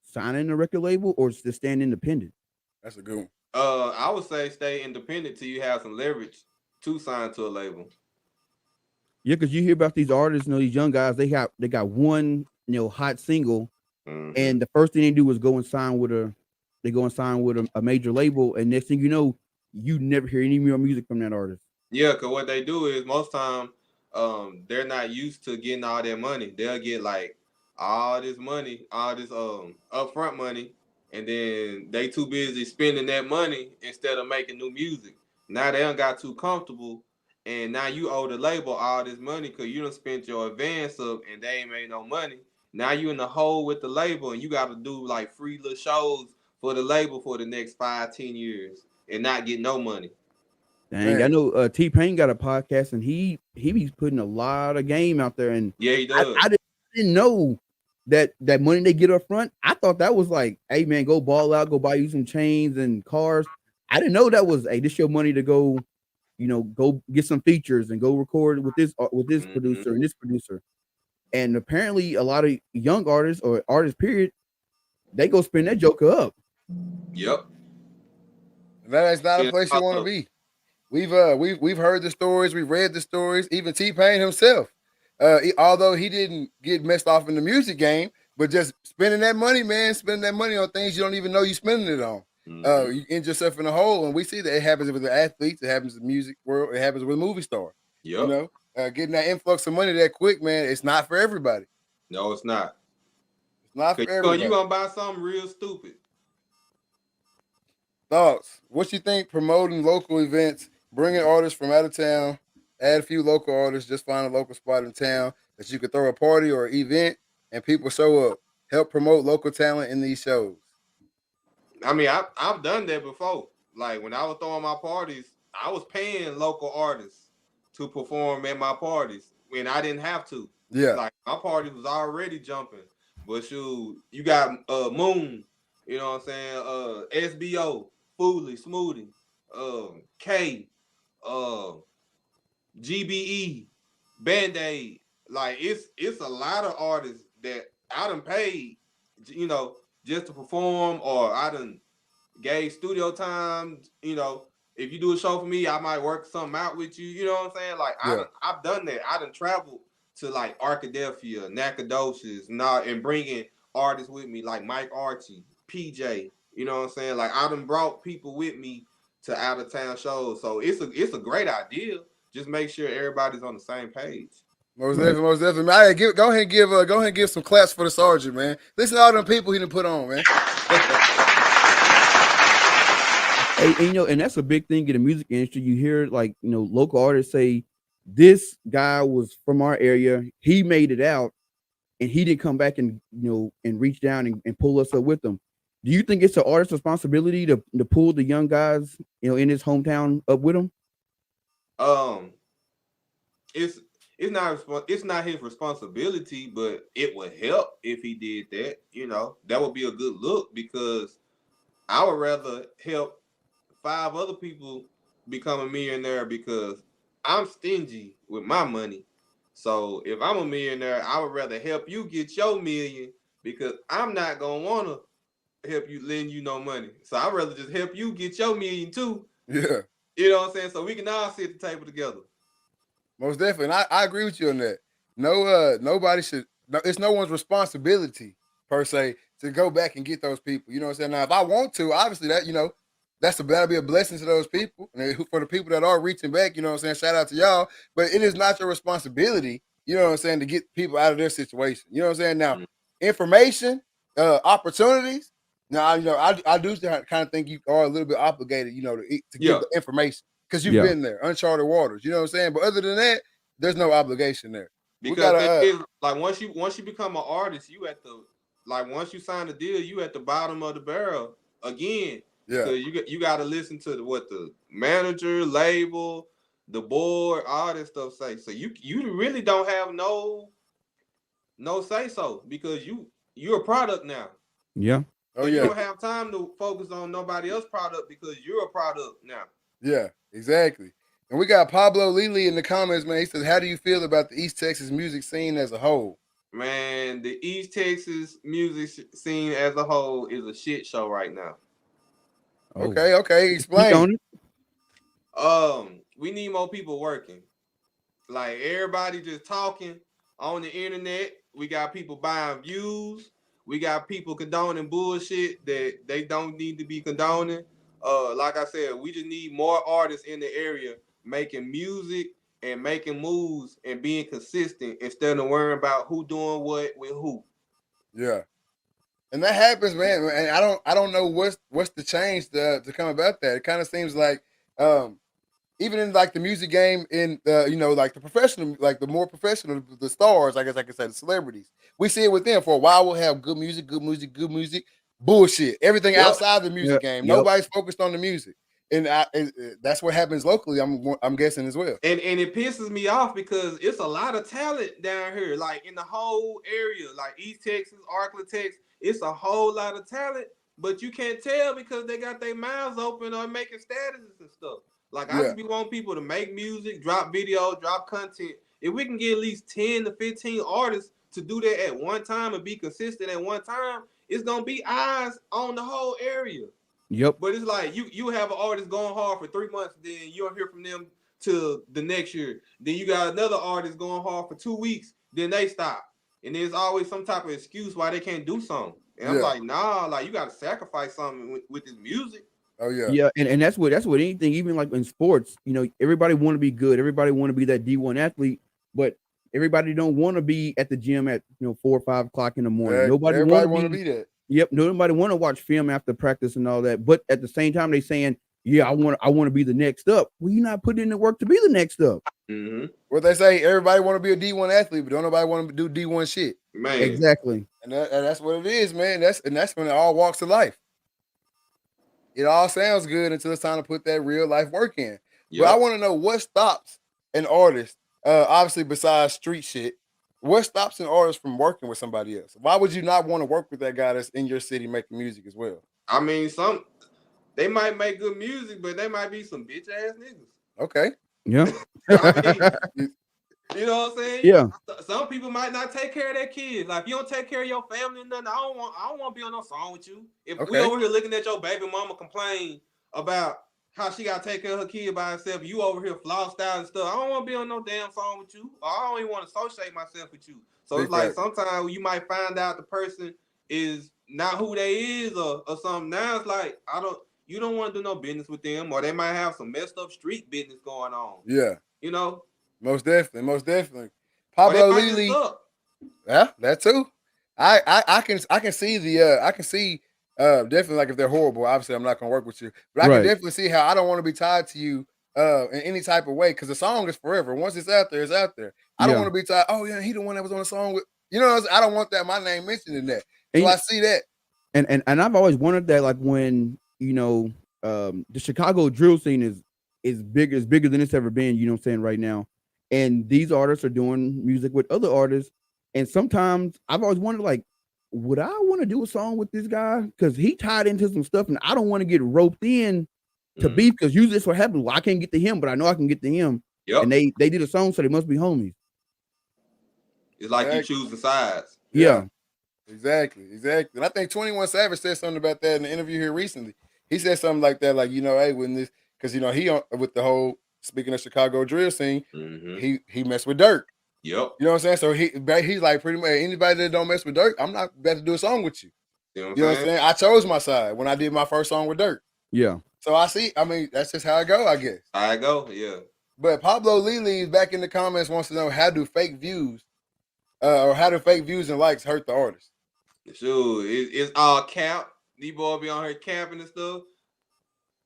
signing a record label or to stand independent? That's a good one. I would say stay independent till you have some leverage to sign to a label. Yeah, because you hear about these artists, these young guys, they got one, hot single, and the first thing they do is go and sign with a major label, and next thing you know, you never hear any more music from that artist. Yeah, because what they do is most time, they're not used to getting all that money. They'll get like all this money, all this upfront money, and then they too busy spending that money instead of making new music. Now they done got too comfortable. And now you owe the label all this money because you done spent your advance up and they ain't made no money. Now you in the hole with the label and you got to do like free little shows for the label for the next 5-10 years and not get no money. Dang, I know T-Pain got a podcast and he be putting a lot of game out there. And yeah, he does. I didn't know that money they get up front. I thought that was like, hey man, go ball out, go buy you some chains and cars. I didn't know that was, hey, this your money to go. Go get some features and go record with this producer and this producer. And apparently a lot of young artists or artists, period, they go spend that joker up. Yep. That is not a place you want to be. We've heard the stories, we've read the stories, even T-Pain himself. Although he didn't get messed off in the music game, but just spending that money on things you don't even know you're spending it on. You end yourself in a hole, and we see that it happens with the athletes, it happens in the music world, it happens with movie stars. Yep. Getting that influx of money that quick, man, it's not for everybody. No, it's not. It's not for everybody. You're gonna buy something real stupid. Thoughts? What you think promoting local events, bringing artists from out of town, add a few local artists, just find a local spot in town that you could throw a party or event and people show up? help promote local talent in these shows? I mean, I've done that before. Like when I was throwing my parties, I was paying local artists to perform at my parties when I didn't have to. Yeah. Like my party was already jumping. But shoot, you got Moon, you know what I'm saying? SBO, Foodly, Smoothie, K, uh, GBE, Band-Aid. Like it's a lot of artists that I done paid, you know, just to perform, or I done gave studio time. You know, if you do a show for me, I might work something out with you. You know what I'm saying? Like Yeah. I've done that. I done traveled to like Arkadelphia, Nacogdoches, and bringing artists with me like Mike Archie, PJ. You know what I'm saying? Like I done brought people with me to out of town shows. So it's a great idea. Just make sure everybody's on the same page. Most definitely, most definitely. All right, go ahead and give some claps for the sergeant, man. Listen to all them people he done put on, man. Hey, and, you know, and that's a big thing in the music industry. You hear like, you know, local artists say, this guy was from our area, he made it out, and he didn't come back and, you know, and reach down and pull us up with him. Do you think it's an artist's responsibility to pull the young guys, you know, in his hometown up with him? It's not his responsibility, but it would help if he did that. You know, that would be a good look, because I would rather help 5 other people become a millionaire, because I'm stingy with my money. So if I'm a millionaire, I would rather help you get your million, because I'm not gonna want to help you lend you no money. So I'd rather just help you get your million too. Yeah. You know what I'm saying? So we can all sit at the table together. Most definitely. And I agree with you on that. Nobody should. No, it's no one's responsibility per se to go back and get those people. You know what I'm saying? Now, if I want to, obviously that that'll be a blessing to those people, and for the people that are reaching back. You know what I'm saying? Shout out to y'all. But it is not your responsibility. You know what I'm saying, to get people out of their situation. You know what I'm saying? Now, information, opportunities. Now, I do kind of think you are a little bit obligated. You know, to give the information. Because you've been there, uncharted waters. You know what I'm saying? But other than that, there's no obligation there. Because like once you become an artist, you at the, like, once you sign the deal, you at the bottom of the barrel again. Yeah. Because you got to listen to what the manager, label, the board, all this stuff say. So you really don't have no say so, because you're a product now. Yeah. Oh, You don't have time to focus on nobody else's product, because you're a product now. Yeah, exactly. And we got Pablo Lely in the comments, man. He says, how do you feel about the East Texas music scene as a whole? Man, the East Texas music scene as a whole is a shit show right now. Oh. Okay, explain. We need more people working. Like, everybody just talking on the internet. We got people buying views. We got people condoning bullshit that they don't need to be condoning. Like I said, we just need more artists in the area making music and making moves and being consistent, instead of worrying about who doing what with who. Yeah. And that happens, man. And I don't know what's the change to come about that. It kind of seems like even in like the music game, in like the professional, like the more professional, the stars, I guess I could say, the celebrities, we see it with them. For a while, we'll have good music, bullshit, everything outside the music game. Nobody's focused on the music, and that's what happens locally. I'm guessing as well. And it pisses me off, because it's a lot of talent down here, like in the whole area, like East Texas, Arkansas, Texas. It's a whole lot of talent, but you can't tell because they got their mouths open or making statuses and stuff. Like, I just be wanting people to make music, drop video, drop content. If we can get at least 10 to 15 artists to do that at one time and be consistent at one time, it's gonna be eyes on the whole area. Yep. But it's like you have an artist going hard for 3 months, then you don't hear from them till the next year. Then you got another artist going hard for 2 weeks, then they stop. And there's always some type of excuse why they can't do something. And I'm like, nah, like, you gotta sacrifice something with this music. Oh yeah. Yeah, and that's what anything, even like in sports, you know, everybody want to be good, everybody want to be that D1 athlete, but everybody don't want to be at the gym at 4 or 5 o'clock in the morning. Nobody want to be that. Yep, nobody want to watch film after practice and all that. But at the same time, they saying, yeah, I want to be the next up. Well, you're not putting in the work to be the next up. Mm-hmm. What they say, everybody want to be a D1 athlete, but don't nobody want to do D1 shit. Man. Exactly. And that's what it is, man. That's when it all walks of life. It all sounds good until it's time to put that real life work in. But I Yep. want to know what stops an artist, obviously besides street shit, what stops an artist from working with somebody else? Why would you not want to work with that guy that's in your city making music as well? I mean, they might make good music, but they might be some bitch ass niggas. Okay. Yeah. I mean, you know what I'm saying? Yeah. Some people might not take care of their kids. Like, if you don't take care of your family and nothing, I don't want to be on no song with you. If we over here looking at your baby mama complain about how she got to take care of her kid by herself, you over here flossed out and stuff, I don't want to be on no damn song with you. Or I don't even want to associate myself with you. So it's like sometimes you might find out the person is not who they is or something. Now it's like you don't want to do no business with them, or they might have some messed up street business going on. Yeah. You know? Most definitely. Pablo Lily. Yeah, that too. I can see definitely, like, if they're horrible, obviously I'm not gonna work with you. But I can definitely see how I don't want to be tied to you in any type of way, because the song is forever. Once it's out there, it's out there. I don't want to be tied. Oh yeah, he the one that was on the song with, you know, I don't want that my name mentioned in that. So I see that. And I've always wondered that, like, when, you know, the Chicago drill scene is bigger than it's ever been, you know what I'm saying, right now. And these artists are doing music with other artists. And sometimes I've always wondered, like, would I want to do a song with this guy? Because he tied into some stuff and I don't want to get roped in to beef, because usually that's what happens. Well, I can't get to him, but I know I can get to him. Yep. And they did a song, so they must be homies. It's like you choosing sides. Yeah. Exactly. And I think 21 Savage said something about that in the interview here recently. He said something like that, like, you know, hey, when this, because, you know, he with the whole, speaking of Chicago drill scene, he messed with Dirk. Yep. You know what I'm saying? So he's like, pretty much, anybody that don't mess with Dirk, I'm not about to do a song with you. You know what I'm saying? I chose my side when I did my first song with Dirk. Yeah. So I mean, that's just how I go, I guess. I go, yeah. But Pablo Lily back in the comments wants to know, how do fake views and likes hurt the artist? Sure, it's all cap. These boys be on here capping and stuff.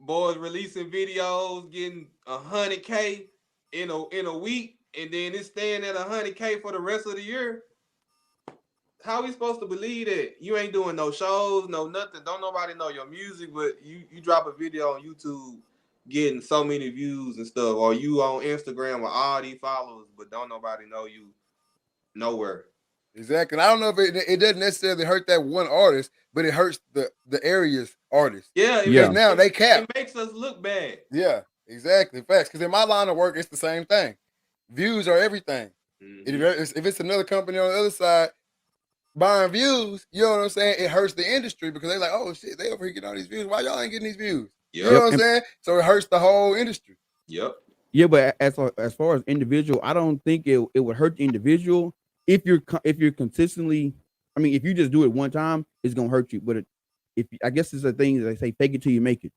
Boys releasing videos, getting 100K in a week, and then it's staying at 100K for the rest of the year. How we supposed to believe that? You ain't doing no shows, no nothing. Don't nobody know your music, but you drop a video on YouTube getting so many views and stuff, or you on Instagram with all these followers, but don't nobody know you nowhere. Exactly. And I don't know if it doesn't necessarily hurt that one artist, but it hurts the area's artists. Yeah. Now they cap. It makes us look bad. Yeah, exactly. Facts. Because in my line of work, it's the same thing. Views are everything. If it's another company on the other side buying views, you know what I'm saying? It hurts the industry, because they're like, oh shit, they over here getting all these views. Why y'all ain't getting these views? Yep. You know what I'm saying? So it hurts the whole industry. Yep. Yeah, but as far as individual, I don't think it would hurt the individual if you're consistently. I mean, if you just do it one time, it's gonna hurt you. But I guess it's a thing that they say, fake it till you make it.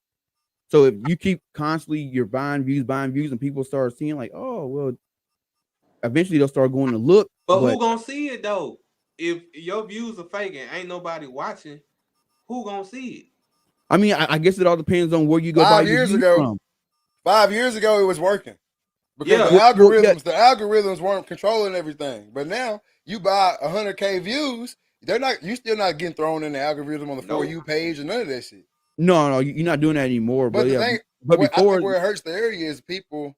So if you keep constantly, you're buying views, and people start seeing, like, oh well, eventually they'll start going to look. But who gonna see it though? If your views are fake and ain't nobody watching, who gonna see it? I mean, I guess it all depends on where you go. 5 years ago, from. 5 years ago, it was working, because the algorithms weren't controlling everything. But now you buy 100K views, you still not getting thrown in the algorithm on the For You page and none of that shit. No, you're not doing that anymore. But the yeah, thing, but before, I think where it hurts the area is people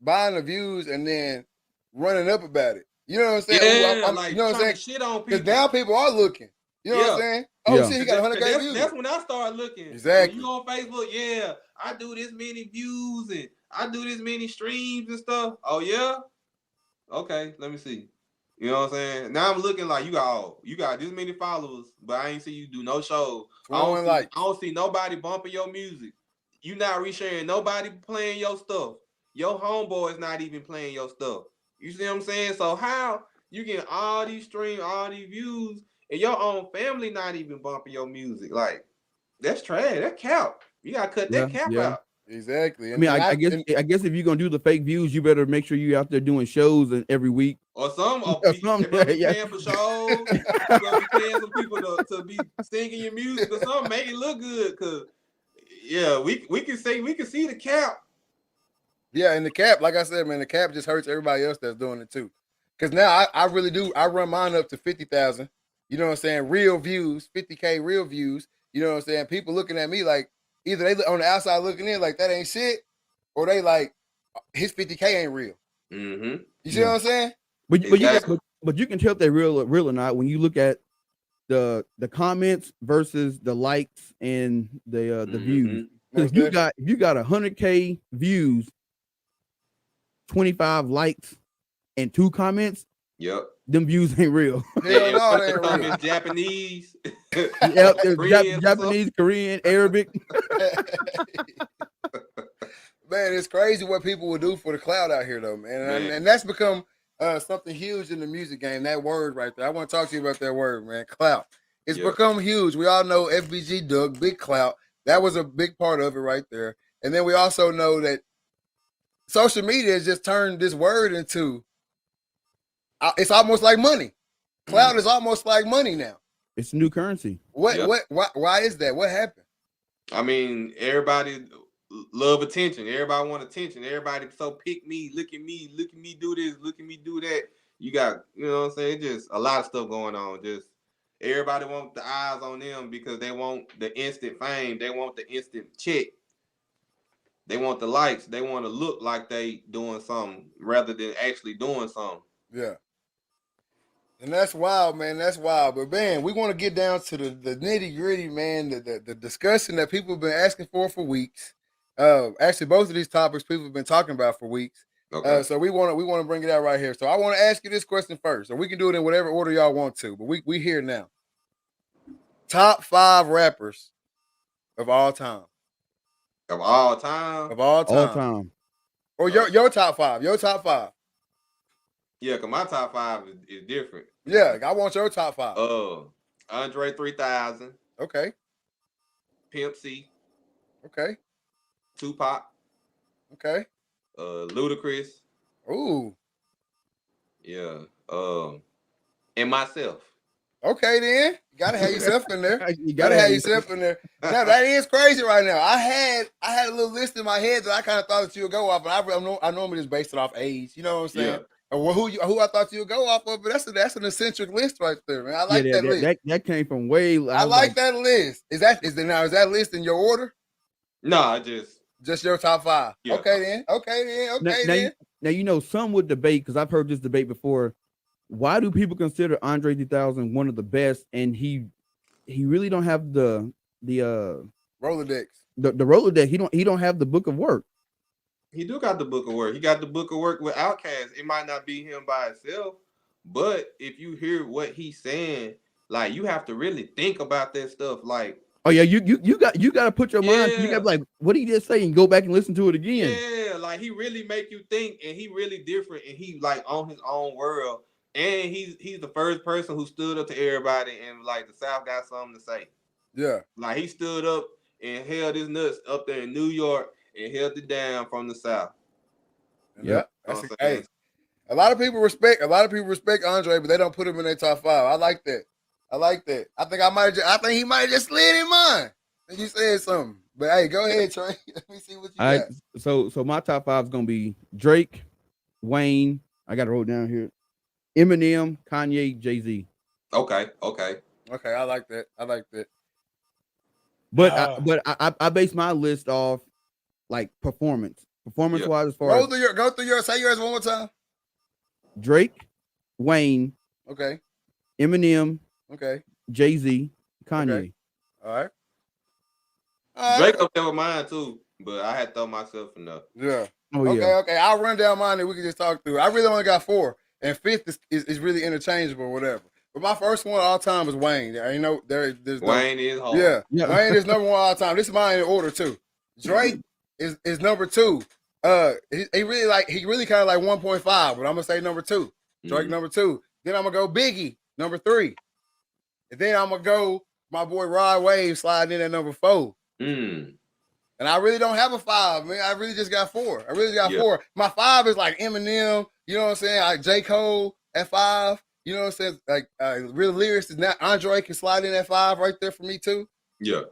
buying the views and then running up about it. You know what I'm saying? Yeah, you know what I'm saying? Shit on people. Because now people are looking. You know what I'm saying? Oh shit, he got 100K views. That's when I started looking. Exactly. When you on Facebook, yeah, I do this many views and I do this many streams and stuff. Oh yeah? Okay, let me see. You know what I'm saying? Now I'm looking like you got this many followers, but I ain't see you do no shows. I don't see nobody bumping your music. You not resharing nobody playing your stuff. Your homeboy is not even playing your stuff. You see what I'm saying? So how you get all these streams, all these views, and your own family not even bumping your music? Like, that's trash. That cap. You gotta cut that cap out. Exactly. I mean, I guess if you're gonna do the fake views, you better make sure you're out there doing shows every week. Or some paying for shows. You're gonna be paying some people to be singing your music or something, make it look good. Cause we can see the cap. Yeah, and the cap, like I said, man, the cap just hurts everybody else that's doing it too. Because now I really do. I run mine up to 50,000. You know what I'm saying? Real views, 50K real views. You know what I'm saying? People looking at me like either they on the outside looking in like that ain't shit, or they like his 50K ain't real. Mm-hmm. You see what I'm saying? But you can tell if they're real or not when you look at the comments versus the likes and the views. Because if you got 100K views, 25 likes, and 2 comments, yep, them views ain't real. Hell no, they ain't real. Japanese, Yep, Japanese, Korean, Arabic. Man, it's crazy what people will do for the cloud out here, though, man. And that's become something huge in the music game. That word right there. I want to talk to you about that word, man. Clout. It's become huge. We all know FBG Doug, big clout. That was a big part of it right there. And then we also know that social media has just turned this word into, it's almost like money. Clout is almost like money now. It's new currency. Why is that? What happened? I mean, everybody love attention. Everybody want attention. Everybody so pick me, look at me do this, look at me do that. You got, you know what I'm saying? Just a lot of stuff going on. Just everybody want the eyes on them because they want the instant fame. They want the instant check. They want the likes. They want to look like they doing something rather than actually doing something. Yeah. And that's wild, man. That's wild. But, man, we want to get down to the nitty-gritty, man, the discussion that people have been asking for weeks. Actually, both of these topics people have been talking about for weeks. Okay. So we want to bring it out right here. So I want to ask you this question first. So we can do it in whatever order y'all want to. But we here now. Top 5 rappers of all time. Of all time? Of all time. All time. Or your top 5. Your top 5. Yeah, because my top 5 is different. Yeah, I want your top 5. Andre 3000. Okay. Pimp C. Okay. Tupac. Okay. Ludacris. Ooh. Yeah. And myself. Okay, then. You gotta have yourself in there. You gotta have yourself in there. Now that is crazy right now. I had a little list in my head that I kind of thought that you would go off, and I normally just based it off age. You know what I'm saying? Yeah. Or who I thought you would go off of, but that's an eccentric list right there, man. I like that list. That came from way. I like that list. Is that list in your order? No, just your top 5. Yeah. Okay then. Now you know some would debate because I've heard this debate before. Why do people consider Andre 3000 one of the best, and he really don't have the Rolodex? The Rolodex. He don't have the book of work. He do got the book of work. He got the book of work with Outkast. It might not be him by itself, but if you hear what he's saying, like you have to really think about that stuff. Like, oh yeah, you got to put your mind. You got to like, what did he just say, and go back and listen to it again. Yeah, like he really make you think, and he really different, and he like on his own world. And he's the first person who stood up to everybody and like the South got something to say. Yeah. Like he stood up and held his nuts up there in New York and held it down from the South. Yeah. Hey, a lot of people respect Andre, but they don't put him in their top 5. I like that. I think he might have just slid in mine. And you said something. But hey, go ahead, Trey. Let me see what you got. So my top 5 is gonna be Drake, Wayne. I got to wrote down here. Eminem, Kanye, Jay-Z. Okay. I like that. But I base my list off like performance wise as far as go through your say yours one more time. Drake, Wayne, okay, Eminem, okay, Jay-Z, Kanye. Okay. All right. Drake up there with mine too, but I had to throw myself in there. Yeah. Oh, okay. I'll run down mine and we can just talk through it. I really only got 4. And 5th is really interchangeable or whatever. But my first one all time is Wayne. There's Wayne is hard. Yeah. Wayne is number 1 all time. This is mine in order too. Drake is number 2. He really kind of like 1.5, but I'm gonna say number 2. Drake number 2. Then I'm gonna go Biggie number 3. And then I'm gonna go my boy Rod Wave sliding in at number 4. And I really don't have a 5, man. I really just got 4. 4. My 5 is like Eminem, you know what I'm saying? Like J. Cole at 5. You know what I'm saying? Like real lyrics is not Andre can slide in at 5 right there for me too. Yeah.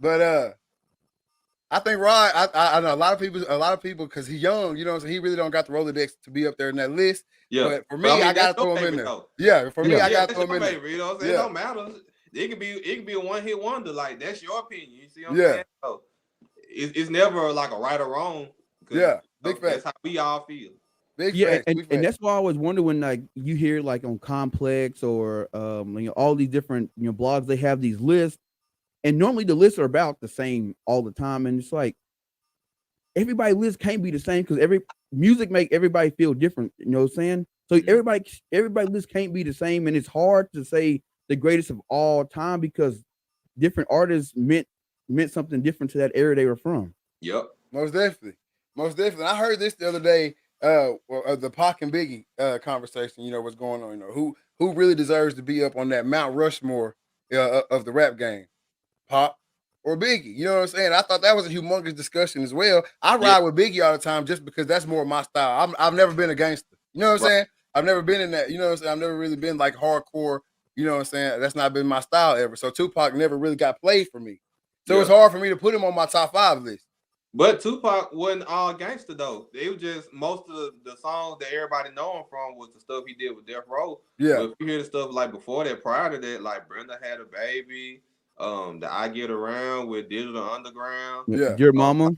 But I think Rod. I know a lot of people because he's young. You know, what I'm saying, he really don't got the Rolodex to be up there in that list. Yeah. But for me, I gotta that's your throw him in favorite there. though. Yeah, for me, Yeah. I Yeah, gotta that's throw your him in there. favorite. You know what I'm saying? Yeah. It don't matter. It could be a one hit wonder. Like that's your opinion. You see what I'm Yeah. saying? So it's never like a right or wrong. Yeah, big That's facts. how we all feel. Big Yeah, facts. and, Big and facts. that's why I always wonder when like you hear like on Complex or all these different blogs, they have these lists, and normally the lists are about the same all the time, and it's like everybody list can't be the same because every music make everybody feel different. You know what I'm saying? So everybody list can't be the same, and it's hard to say the greatest of all time because different artists meant something different to that area they were from. Yep. Most definitely. Most definitely. I heard this the other day, the Pac and Biggie conversation, what's going on, who really deserves to be up on that Mount Rushmore of the rap game, Pac or Biggie. You know what I'm saying? I thought that was a humongous discussion as well. I ride with Biggie all the time just because that's more my style. I've never been a gangster. You know what I'm saying? I've never been in that. You know what I'm saying? I've never really been like hardcore. You know what I'm saying? That's not been my style ever. So Tupac never really got played for me. So it's hard for me to put him on my top 5 list. But Tupac wasn't all gangster though. They were just most of the songs that everybody know him from was the stuff he did with Death Row. Yeah. But if you hear the stuff like before that, prior to that, like Brenda Had a Baby, the I Get Around with Digital Underground. Yeah. Dear Mama.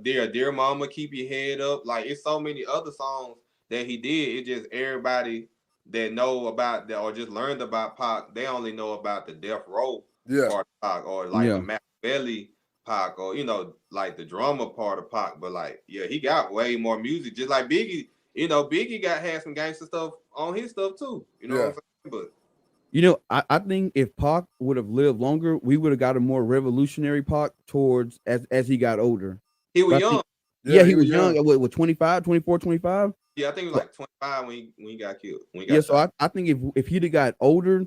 Dear Mama, Keep Your Head Up. Like it's so many other songs that he did. It's just everybody that know about that or just learned about Pac, they only know about the Death Row part of Pac or like the Machiavelli Pac or like the drummer part of Pac. But like he got way more music. Just like Biggie, Biggie had some gangster stuff on his stuff too. You know what I'm saying? But I think if Pac would have lived longer, we would have got a more revolutionary Pac towards as he got older. He was young. He was young. What 25, 24, 25? Yeah, I think it was like 25 when he got killed. So I think if he'd have got older,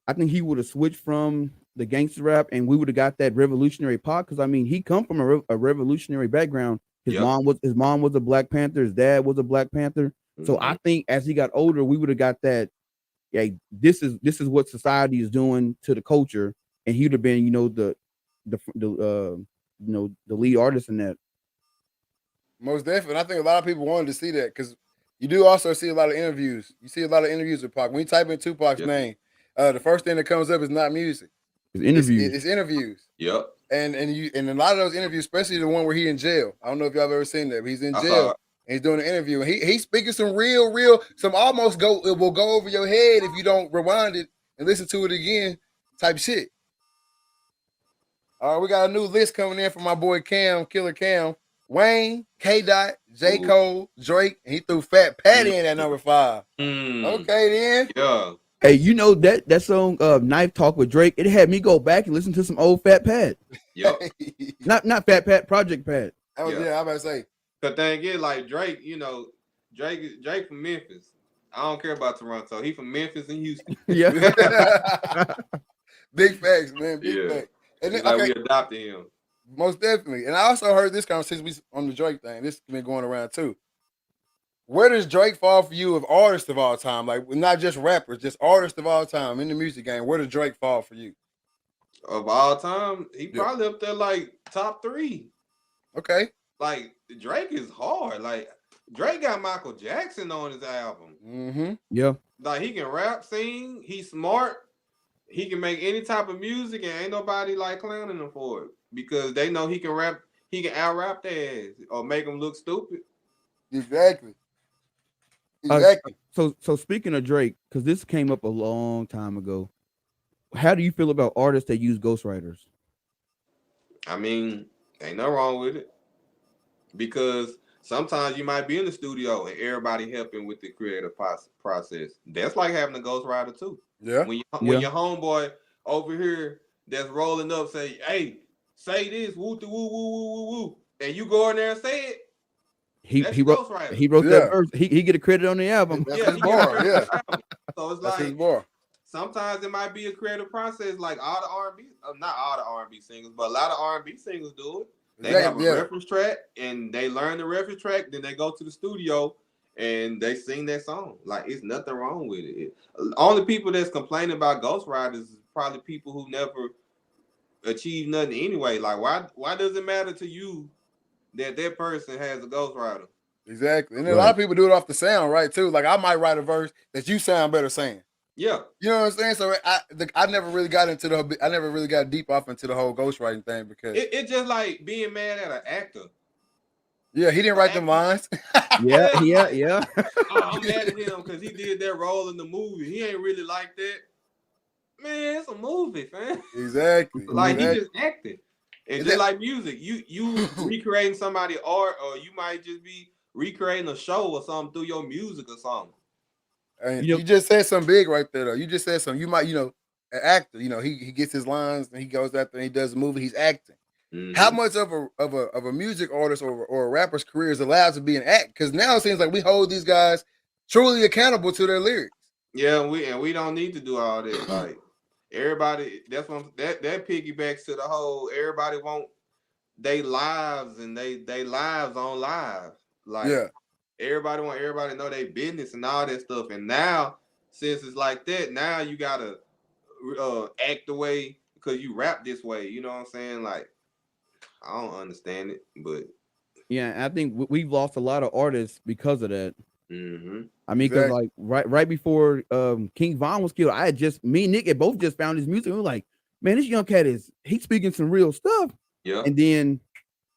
I think he would have switched from the gangster rap, and we would have got that revolutionary Pac. Because I mean, he come from a revolutionary background. His mom was a Black Panther. His dad was a Black Panther. Mm-hmm. So I think as he got older, we would have got that. Yeah, this is what society is doing to the culture, and he would have been, the lead artist in that. Most definitely. I think a lot of people wanted to see that because you do also see a lot of interviews. You see a lot of interviews with Pac. When you type in Tupac's name, the first thing that comes up is not music. It's interviews. It's interviews. Yep. And a lot of those interviews, especially the one where he's in jail. I don't know if y'all have ever seen that, but he's in jail and he's doing an interview. And he's speaking some real, some almost it will go over your head if you don't rewind it and listen to it again type shit. All right, we got a new list coming in from my boy Cam, Killer Cam. Wayne, K. Dot, J. Cole, Drake, and he threw Fat Pat in at number 5. Okay, then. Yeah. Hey, that song Knife Talk with Drake, it had me go back and listen to some old Fat Pat. Yep. not Fat Pat, Project Pat. I'm about to say. The thing is, like Drake, Drake from Memphis. I don't care about Toronto. He from Memphis and Houston. Yeah. Big facts, man. Big facts. And then, we adopted him. Most definitely. And I also heard this conversation on the Drake thing. This has been going around too. Where does Drake fall for you of artists of all time? Like not just rappers, just artists of all time in the music game. Where does Drake fall for you? Of all time, he probably up there like top 3. Okay. Like Drake is hard. Like Drake got Michael Jackson on his album. Mm-hmm. Yeah. Like he can rap, sing, he's smart. He can make any type of music and ain't nobody like clowning him for it. Because they know he can rap, he can out-rap their ass or make them look stupid. Exactly. So speaking of Drake, because this came up a long time ago, how do you feel about artists that use ghostwriters? I mean, ain't nothing wrong with it. Because sometimes you might be in the studio and everybody helping with the creative process. That's like having a ghostwriter too. Yeah. When your homeboy over here that's rolling up say, hey, say this, woo woo woo woo woo, and you go in there and say it. He wrote that verse. He get a credit on the album. That's his bar. Yeah. So it's that's like his bar. Sometimes it might be a creative process. Like all the R&B, not all the R&B singers, but a lot of R&B singers do it. They have a reference track and they learn the reference track. Then they go to the studio and they sing that song. Like it's nothing wrong with it. Only people that's complaining about ghostwriters is probably people achieve nothing anyway. Like, why does it matter to you that person has a ghostwriter? Exactly. And then a lot of people do it off the sound, right, too. Like, I might write a verse that you sound better saying. Yeah. You know what I'm saying? So I never really got deep off into the whole ghostwriting thing because it's just like being mad at an actor. Yeah, he didn't write them lines. Yeah. I'm mad at him because he did that role in the movie. He ain't really like that. Man, it's a movie, man. Exactly. Like, he just acted. And just like music, you recreating somebody's art, or you might just be recreating a show or something through your music or something. And you just said something big right there, though. You just said something. You might, an actor. He gets his lines and he goes after and he does a movie. He's acting. Mm-hmm. How much of a music artist or a rapper's career is allowed to be an act? Because now it seems like we hold these guys truly accountable to their lyrics. Yeah, we don't need to do all that. Like, everybody, that's what that piggybacks to the whole. Everybody want they lives and they lives on live. Like, yeah. Everybody want everybody to know their business and all that stuff. And now, since it's like that, now you gotta act the way because you rap this way. You know what I'm saying? Like, I don't understand it, but yeah, I think we've lost a lot of artists because of that. Mm-hmm. I mean, because like right before King Von was killed, me and Nick had both just found his music. We were like, man, this young cat he's speaking some real stuff. Yeah. And then,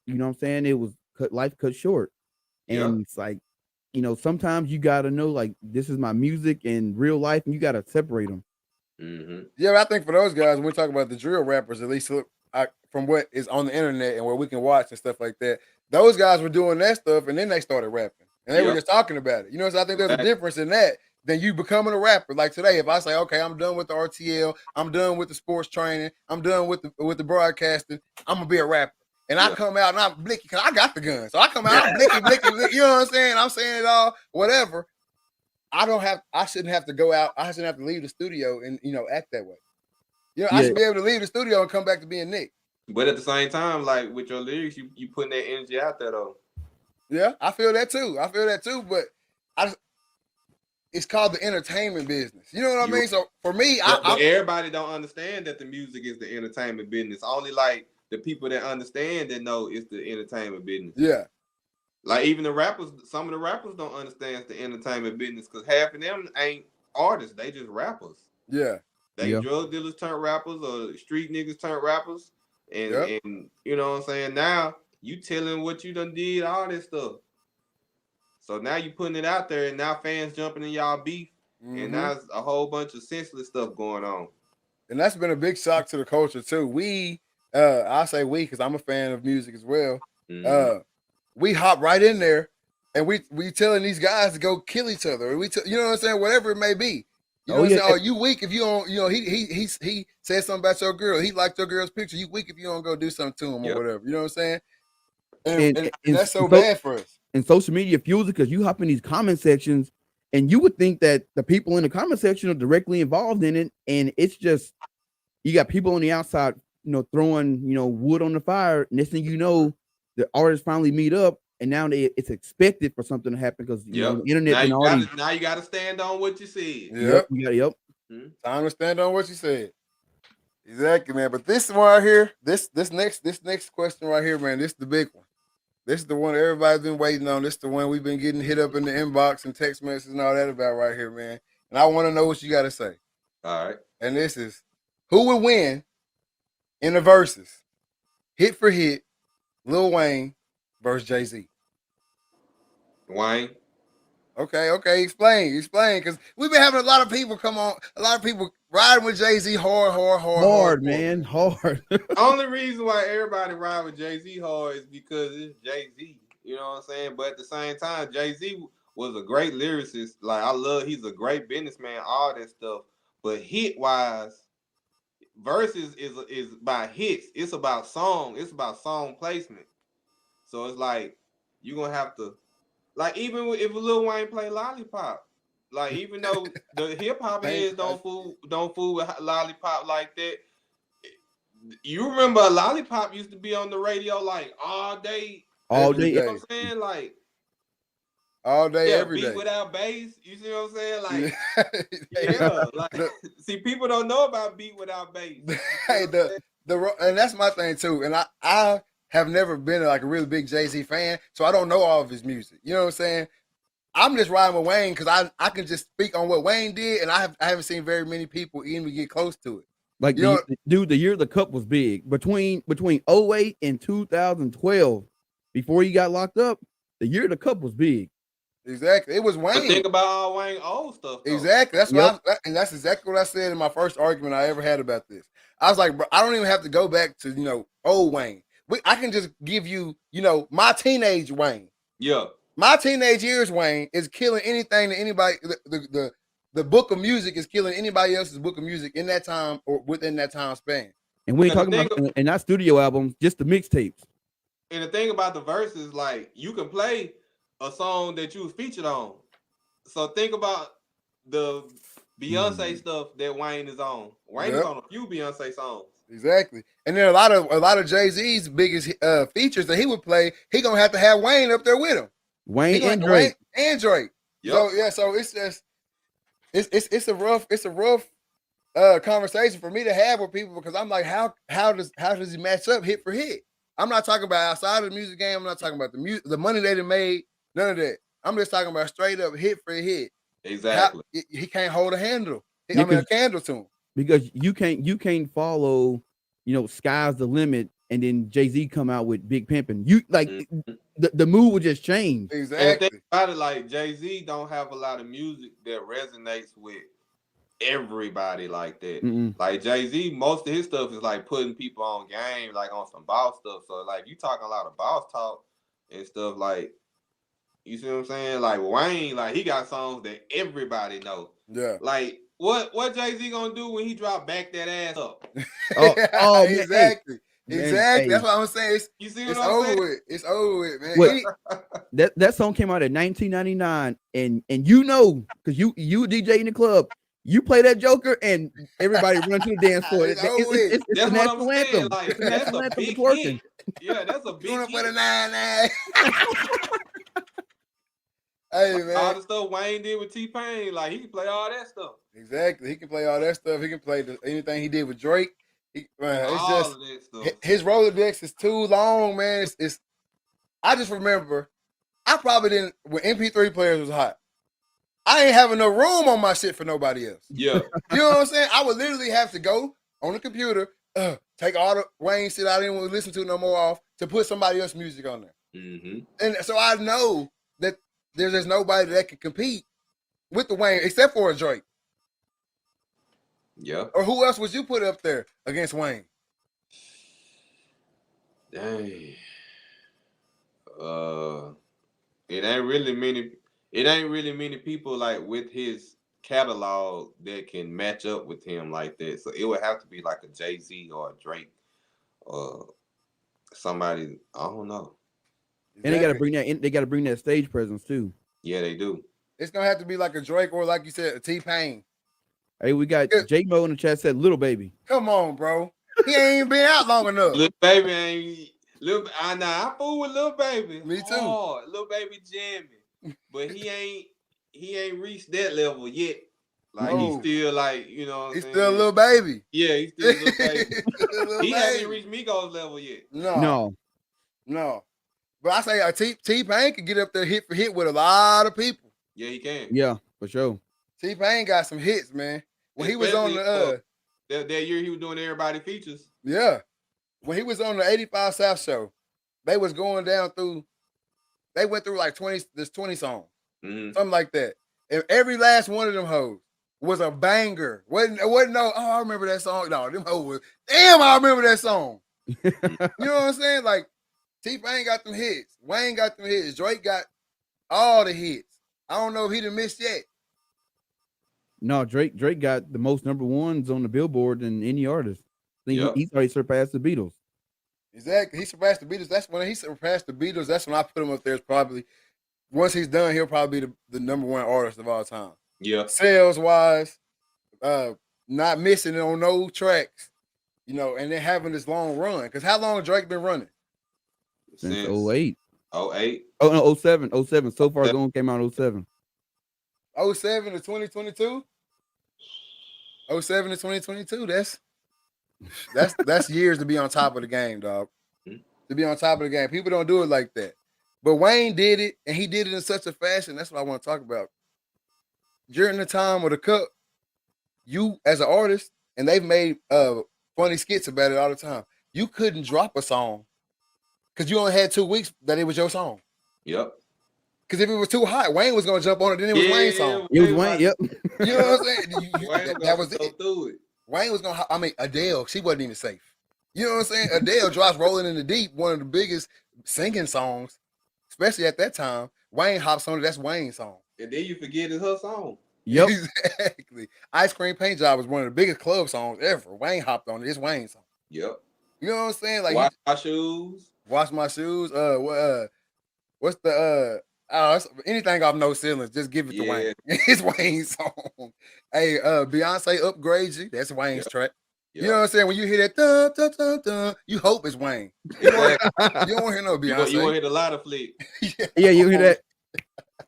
you know what I'm saying? It was life cut short. And it's like, sometimes you gotta know, like, this is my music and real life, and you gotta separate them. Mm-hmm. Yeah, I think for those guys, when we talk about the drill rappers, at least from what is on the internet and where we can watch and stuff like that, those guys were doing that stuff, and then they started rapping, and they were just talking about it. So I think there's a difference in that than you becoming a rapper. Like today, if I say, okay, I'm done with the RTL, I'm done with the sports training, I'm done with the broadcasting, I'm gonna be a rapper. And I come out and I'm blicky because I got the gun. So I come out, I'm blicky. You know what I'm saying? I'm saying it all, whatever. I shouldn't have to go out. I shouldn't have to leave the studio and, act that way. I should be able to leave the studio and come back to being Nick. But at the same time, like with your lyrics, you putting that energy out there though. Yeah, I feel that too. But it's called the entertainment business. You know what I mean? So for me, but everybody don't understand that the music is the entertainment business. Only like the people that understand that know it's the entertainment business. Yeah. Like even the rappers, some of the rappers don't understand the entertainment business because half of them ain't artists. They just rappers. Yeah. They drug dealers turn rappers or street niggas turn rappers. And you know what I'm saying? Now you telling what you done did, all this stuff. So now you putting it out there and now fans jumping in y'all beef. Mm-hmm. And now it's a whole bunch of senseless stuff going on. And that's been a big shock to the culture too. I say we because I'm a fan of music as well. Mm-hmm. We hop right in there and we telling these guys to go kill each other. You know what I'm saying? Whatever it may be. You know what I'm saying? Oh, you weak if you don't, he said something about your girl. He liked your girl's picture. You weak if you don't go do something to him or whatever. You know what I'm saying? And that's so bad for us. And social media fuels it because you hop in these comment sections and you would think that the people in the comment section are directly involved in it. And it's just, you got people on the outside, throwing, wood on the fire. Next thing you know, the artists finally meet up, and now it's expected for something to happen because the internet. Now you got to stand on what you said. Yep. Mm-hmm. Time to stand on what you said. Exactly, man. But this one right here, this next question right here, man, this is the big one. This is the one everybody's been waiting on. This is the one we've been getting hit up in the inbox and text messages and all that about right here, man. And I want to know what you got to say. All right. And this is, who would win in the verses? Hit for hit, Lil Wayne versus Jay-Z. Wayne. Okay. Explain. Because we've been having a lot of people come on, a lot of people riding with Jay-Z hard, man. Hard. Only reason why everybody ride with Jay-Z hard is because it's Jay-Z. You know what I'm saying? But at the same time, Jay-Z was a great lyricist. Like, he's a great businessman, all that stuff. But hit-wise, verses is by hits. It's about song. It's about song placement. So it's like you're gonna have to, like, even if Lil Wayne play Lollipop, like, even though the hip hop heads don't fool with Lollipop like that. You remember Lollipop used to be on the radio like all day. You know what I'm saying? Like all day, every day. Beat without bass. You see what I'm saying? Like, like, see, people don't know about beat without bass. Hey, And that's my thing too. And I have never been like a really big Jay-Z fan, so I don't know all of his music. You know what I'm saying? I'm just riding with Wayne because I can just speak on what Wayne did, and I haven't seen very many people even get close to it. Like dude, the year the cup was big between 08 and 2012, before he got locked up. The year the cup was big. Exactly, it was Wayne. But think about all Wayne old stuff. Though. Exactly, that's and that's exactly what I said in my first argument I ever had about this. I was like, bro, I don't even have to go back to old Wayne. I can just give you my teenage Wayne. Yeah. My teenage years, Wayne, is killing anything that anybody. The book of music is killing anybody else's book of music in that time or within that time span. And we ain't talking about and not studio albums, just the mixtapes. And the thing about the verses, like you can play a song that you was featured on. So think about the Beyonce stuff that Wayne is on. Wayne is on a few Beyonce songs. Exactly, and then a lot of Jay-Z's biggest features that he would play, he gonna have to have Wayne up there with him. Wayne and Drake. Yep. So it's just it's a rough conversation for me to have with people because I'm like, how does he match up hit for hit? I'm not talking about outside of the music game. I'm not talking about the money they done made. None of that. I'm just talking about straight up hit for hit. Exactly. He can't hold a handle. A candle to him. Because you can't follow, sky's the limit, and then Jay-Z come out with Big Pimpin'. You like the mood would just change. Exactly. And think about it, like Jay-Z don't have a lot of music that resonates with everybody like that. Mm-mm. Like Jay-Z, most of his stuff is like putting people on game, like on some boss stuff. So like you talking a lot of boss talk and stuff, like you see what I'm saying? Like Wayne, like he got songs that everybody know. Yeah. Like what Jay-Z gonna do when he drop Back That Ass Up? Exactly. Man, exactly. That's what I'm saying. You see what it's I'm over saying? with. It's over with, man. Well, that song came out in 1999, and because you DJ in the club, you play that Joker, and everybody run to the dance floor. It's it's the national anthem. Like, it's the national anthem big for twerking. hit. Yeah, that's a big hit. For the 9-9. Hey man, all the stuff Wayne did with T-Pain, like he can play all that stuff. Exactly, he can play all that stuff. He can play anything he did with Drake. It's all just of that stuff. His Rolodex is too long, man. It's. I just remember, I probably didn't when MP3 players was hot. I ain't having no room on my shit for nobody else. Yeah, you know what I'm saying. I would literally have to go on the computer, take all the Wayne shit I didn't want to listen to no more off to put somebody else's music on there. Mm-hmm. And so I know that there's just nobody that can compete with the Wayne except for a Drake. Yeah. Or who else would you put up there against Wayne? Dang. It ain't really many people like with his catalog that can match up with him like that. So it would have to be like a Jay-Z or a Drake or somebody. I don't know. And they gotta bring that stage presence too. Yeah, they do. It's gonna have to be like a Drake or like you said, a T-Pain. Hey, we got J-Mo in the chat said Little Baby. Come on, bro. He ain't even been out long enough. Little Baby ain't I fool with Little Baby. Me too. Oh, Little Baby jamming. But he ain't reached that level yet. Like he's still like, you know what I'm he's saying? still a little baby. Yeah, he's still a little baby. He hasn't reached Migos level yet. No. But I say T-Pain can get up there hit for hit with a lot of people. Yeah, he can. Yeah, for sure. T-Pain got some hits, man. When he was on the that year he was doing everybody features. Yeah. When he was on the 85 South show, they was going down through, they went through like 20 songs. Mm-hmm. Something like that. And every last one of them hoes was a banger. Wasn't no, oh, I remember that song. No, them hoes was, damn, I remember that song. You know what I'm saying? Like, T-Pain got them hits. Wayne got them hits. Drake got all the hits. I don't know if he done missed yet. No, Drake got the most number ones on the Billboard than any artist. I think he's already surpassed the Beatles. Exactly. He surpassed the Beatles. That's when he surpassed the Beatles. That's when I put him up there. It's probably, once he's done, he'll probably be the number one artist of all time. Yeah. Sales-wise, not missing on no tracks, and then having this long run. Because how long Drake been running? Since 08. 08? Oh, no, 07. 07. So Far Gone came out 07. 07 to 2022? 07 to 2022, That's years to be on top of the game, dog. Mhm. To be on top of the game. People don't do it like that. But Wayne did it, and he did it in such a fashion. That's what I want to talk about. During the time of the cup, you as an artist, and they've made funny skits about it all the time. You couldn't drop a song because you only had 2 weeks that it was your song. Yep. Because if it was too hot, Wayne was gonna jump on it. Then it was Wayne's song. It was Wayne. Yep. You know what I'm saying? That was go it. through it. Wayne was gonna. I mean, Adele. She wasn't even safe. You know what I'm saying? Adele drops "Rolling in the Deep," one of the biggest singing songs, especially at that time. Wayne hops on it. That's Wayne's song. And then you forget it's her song. Yep. Exactly. Ice Cream Paint Job was one of the biggest club songs ever. Wayne hopped on it. It's Wayne's song. Yep. You know what I'm saying? Like Wash my shoes. Wash My Shoes. What's the anything off No Ceilings? Just give it to Wayne. It's Wayne's song. Hey, Beyonce Upgrade You. That's Wayne's track. Yep. You know what I'm saying? When you hear that dun, dun, dun, dun, you hope it's Wayne. You don't hear no Beyonce. You won't hear the ladder flick. Yeah, you hear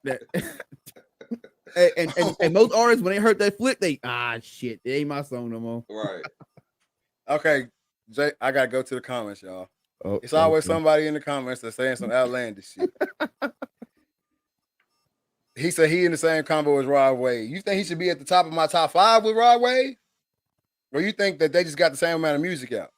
that. and most artists, when they heard that flick, they shit, it ain't my song no more. Right. Okay, Jay, I gotta go to the comments, y'all. Oh, It's always somebody in the comments that's saying some outlandish shit. He said he in the same combo as Rod Wave. You think he should be at the top of my top 5 with Rod Wave? Or you think that they just got the same amount of music out?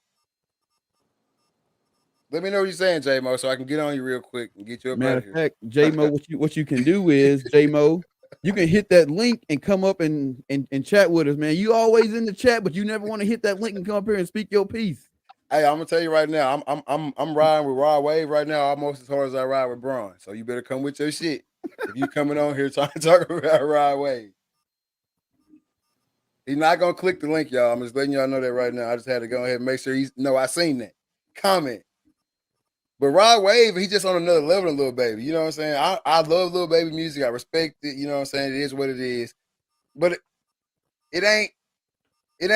Let me know what you're saying, J-Mo, so I can get on you real quick and get you up out Matter of of here. fact, J-Mo, what you can do is, J-Mo, you can hit that link and come up and chat with us, man. You always in the chat, but you never want to hit that link and come up here and speak your piece. Hey, I'm gonna tell you right now, I'm riding with Rod Wave right now almost as hard as I ride with Braun. So you better come with your shit if you coming on here trying to talk about Rod Wave. He's not gonna click the link, y'all. I'm just letting y'all know that right now. I just had to go ahead and make sure I seen that comment. But Rod Wave, he's just on another level than Lil Baby. You know what I'm saying? I love Lil Baby music. I respect it. You know what I'm saying? It is what it is. But it ain't. You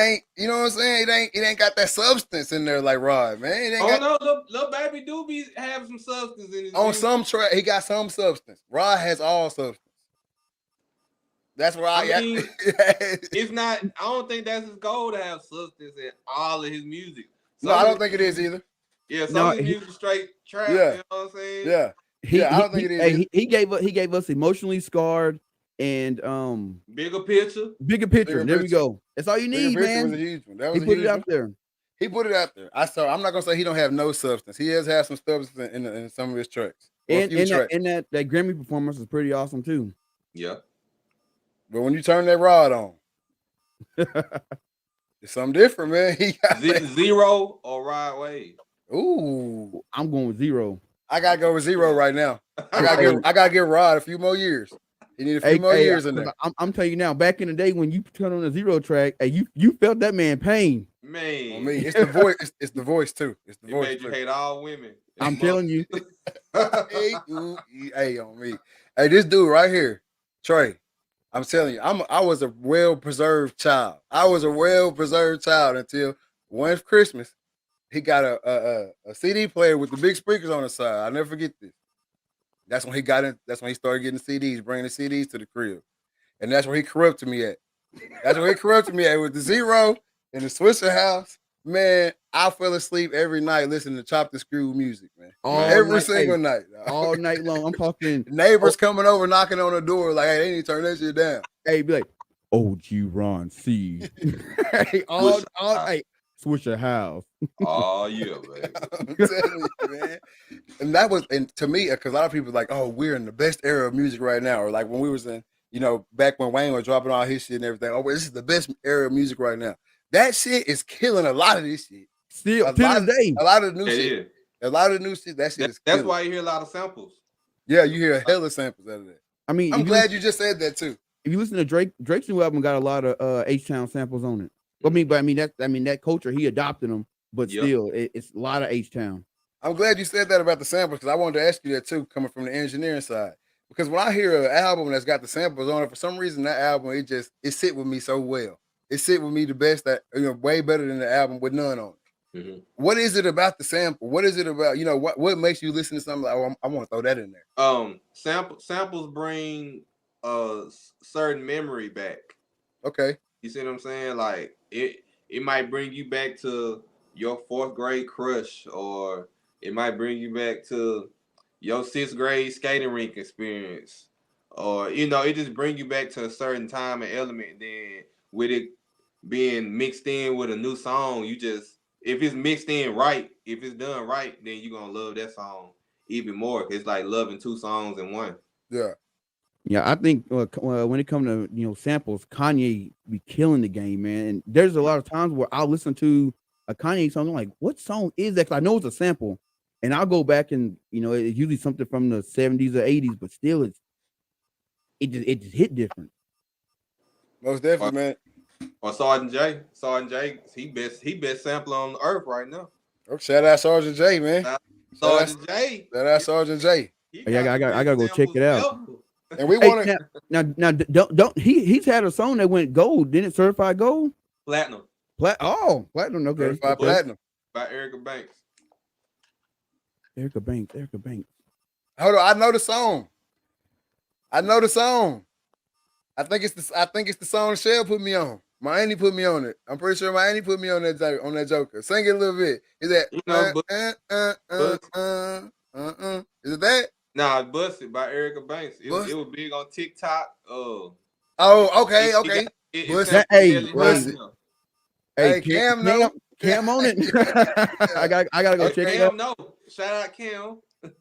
know what I'm saying? It ain't got that substance in there like Rod, man. It ain't no, Lil Baby do have some substance in his on music. some track. He got some substance. Rod has all substance. That's where I mean, it's not. I don't think that's his goal to have substance in all of his music. No, I don't think it is either. Yeah, some of his music straight trap. Yeah. You know what I'm saying? Yeah. I don't think it is. Hey, he gave us Emotionally Scarred and Bigger Picture. There we go. That's all you need, man. Was a huge one. That was He put it out there. He put it out there. I'm not gonna say he don't have no substance. He has had some substance in some of his tracks. And that Grammy performance was pretty awesome too. Yeah. But when you turn that Rod on, it's something different, man. He got Zero or Rod Wave. Ooh, I'm going with Zero. I gotta go with Zero right now. I gotta give Rod a few more years. He need a few more years in there. I'm telling you now, back in the day when you turn on the Zero track, hey, you felt that man pain. Man, on me, it's the voice. It's the voice too. It's the voice. Made you hate all women. I'm telling you. Hey, on me. Hey, this dude right here, Trey. I'm telling you, I was a well-preserved child. Until one Christmas, he got a CD player with the big speakers on the side. I'll never forget this. That's when he got in. That's when he started getting CDs, bringing the CDs to the crib, and that's where he corrupted me at. With the Zero in the Swisher house. Man, I fell asleep every night listening to Chop the Screw music, man. Every single night. All night long. I'm talking neighbors coming over, knocking on the door, like, hey, they need to turn that shit down. Hey, be like, OG Ron C. Hey, Swisher house. Oh, yeah, man. I'm telling you, man. And that was, and to me, because a lot of people like, oh, we're in the best era of music right now. Or like when we was in, back when Wayne was dropping all his shit and everything. Oh, this is the best era of music right now. That shit is killing a lot of this shit. Still, to this day. A lot of the new shit. A lot of the new shit, that shit is killing. That's why you hear a lot of samples. Yeah, you hear a hella samples out of that. I mean, I'm glad you just said that too. If you listen to Drake's new album got a lot of H-Town samples on it. I mean that culture, he adopted them, but still, it's a lot of H-Town. I'm glad you said that about the samples because I wanted to ask you that too, coming from the engineering side. Because when I hear an album that's got the samples on it, for some reason that album it sit with me so well. It sit with me the best, that way better than the album with none on it. Mm-hmm. What is it about the sample? What is it about? What makes you listen to something like, oh, I want to throw that in there? Samples bring a certain memory back. Okay. You see what I'm saying? Like it might bring you back to your 4th grade crush, or it might bring you back to your 6th grade skating rink experience, or it just bring you back to a certain time and element. Then with it being mixed in with a new song, if it's mixed in right, if it's done right, then you're gonna love that song even more. It's like loving 2 songs in one. Yeah. Yeah, I think when it comes to samples, Kanye be killing the game, man. And there's a lot of times where I'll listen to a Kanye song, I'm like, what song is that? 'Cause I know it's a sample, and I'll go back and it's usually something from the 70s or 80s, but still it just hit different. Most definitely, man. Or Sergeant J, he best sampler on the earth right now. Oh, shout out Sergeant J, man. Sergeant J. Shout out Sergeant J. Yeah, I gotta go check it out. And we want to now don't he's had a song that went gold, didn't it? Certified gold, platinum. Platinum. Okay, certified platinum By Erica Banks. Erica Banks. Hold on, I know the song. I think it's the song Shell put me on. My auntie put me on it. I'm pretty sure my auntie put me on that Joker. Sing it a little bit. Is that Is it that? Nah, Busted by Erica Banks. It was big on TikTok. Oh, okay. Hey, Cam, no. Cam on it. I gotta go check it out. No, shout out Cam.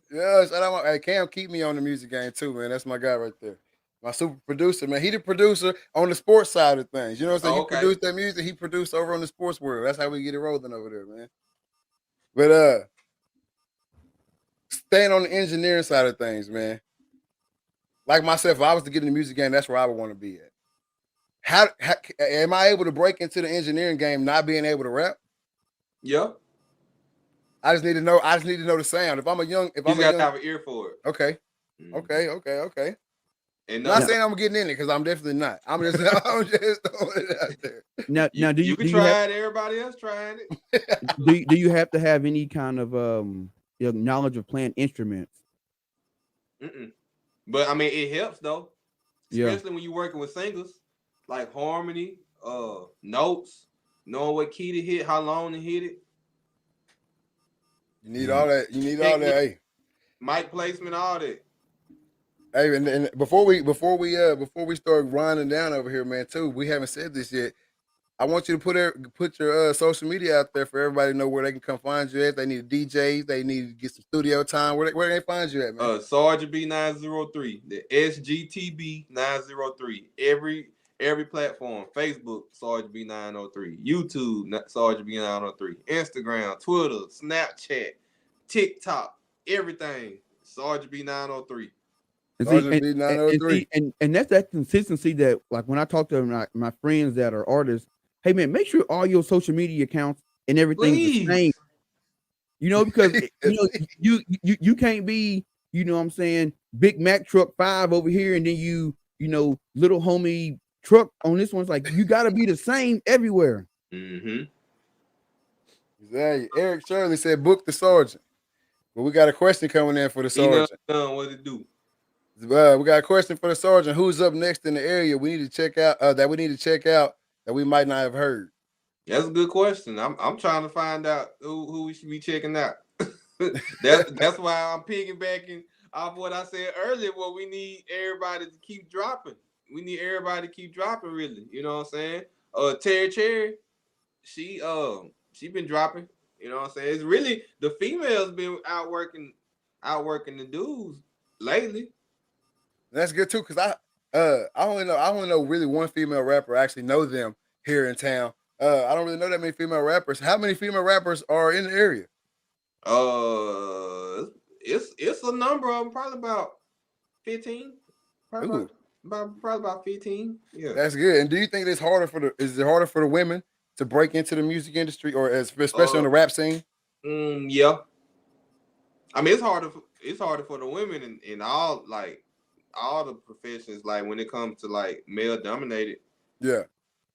Yeah, shout out. Hey, Cam, keep me on the music game too, man. That's my guy right there. My super producer, man. He the producer on the sports side of things. You know what I'm saying? He produced that music. He produced over on the sports world. That's how we get it rolling over there, man. But staying on the engineering side of things, man. Like myself, if I was to get in the music game, that's where I would want to be at. How am I able to break into the engineering game not being able to rap? Yeah. I just need to know the sound. If I'm you got to have an ear for it. Okay. Okay. And not saying I'm getting in it because I'm definitely not. I'm just throwing it out there. Now, you can try it. Everybody else trying it. Do you have to have any kind of knowledge of playing instruments? But I mean, it helps though, especially Yeah. when you're working with singers, like harmony, notes, knowing what key to hit, how long to hit it. You need all that. All that. Hey, mic placement, all that. Hey, and before we start grinding down over here, man, too, we haven't said this yet. I want you to put your social media out there for everybody to know where they can come find you at. They need a DJ. They need to get some studio time. Where they find you at, man? Sergeant B903, the SGTB 903. Every platform: Facebook, Sergeant B903, YouTube, Sergeant B903, Instagram, Twitter, Snapchat, TikTok, everything, Sergeant B903. And that's that consistency that, like, when I talk to my friends that are artists, hey man, make sure all your social media accounts and everything is the same. Because you can't be, what I'm saying, Big Mac truck 5 over here, and then little homie truck on this one. It's like you gotta be the same everywhere. Mm-hmm. Exactly. Eric Shirley said, "Book the sergeant." But we got a question coming in for the sergeant. What to do? We got a question for the sergeant. Who's up next in the area we need to check out that we might not have heard? That's a good question. I'm trying to find out who we should be checking out. that's why I'm piggybacking off what I said earlier. Well, we need everybody to keep dropping. We need everybody to keep dropping, really. You know what I'm saying? Terry Cherry, she been dropping. You know what I'm saying? It's really the females been outworking the dudes lately. That's good too, because I only know really one female rapper. I actually know them here in town. I don't really know that many female rappers. How many female rappers are in the area? It's a number of them, probably about 15. Probably about 15. Yeah, that's good. And do you think is it harder for the women to break into the music industry, or especially on the rap scene? Yeah. I mean, it's harder for the women in all the professions, like when it comes to like male dominated. Yeah.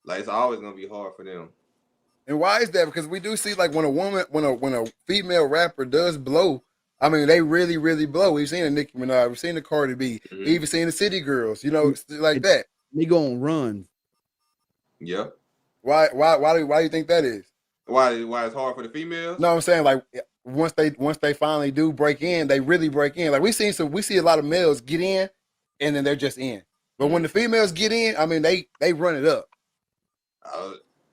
Like it's always gonna be hard for them. And why is that? Because we do see like when a female rapper does blow, I mean they really, really blow. We've seen a Nicki Minaj, we've seen the Cardi B, even seen the City Girls, like that. They go on runs. Yeah. Why do you think that is? Why it's hard for the females? No, I'm saying like once they finally do break in, they really break in. Like we see a lot of males get in, and then they're just in. But when the females get in, I mean they run it up.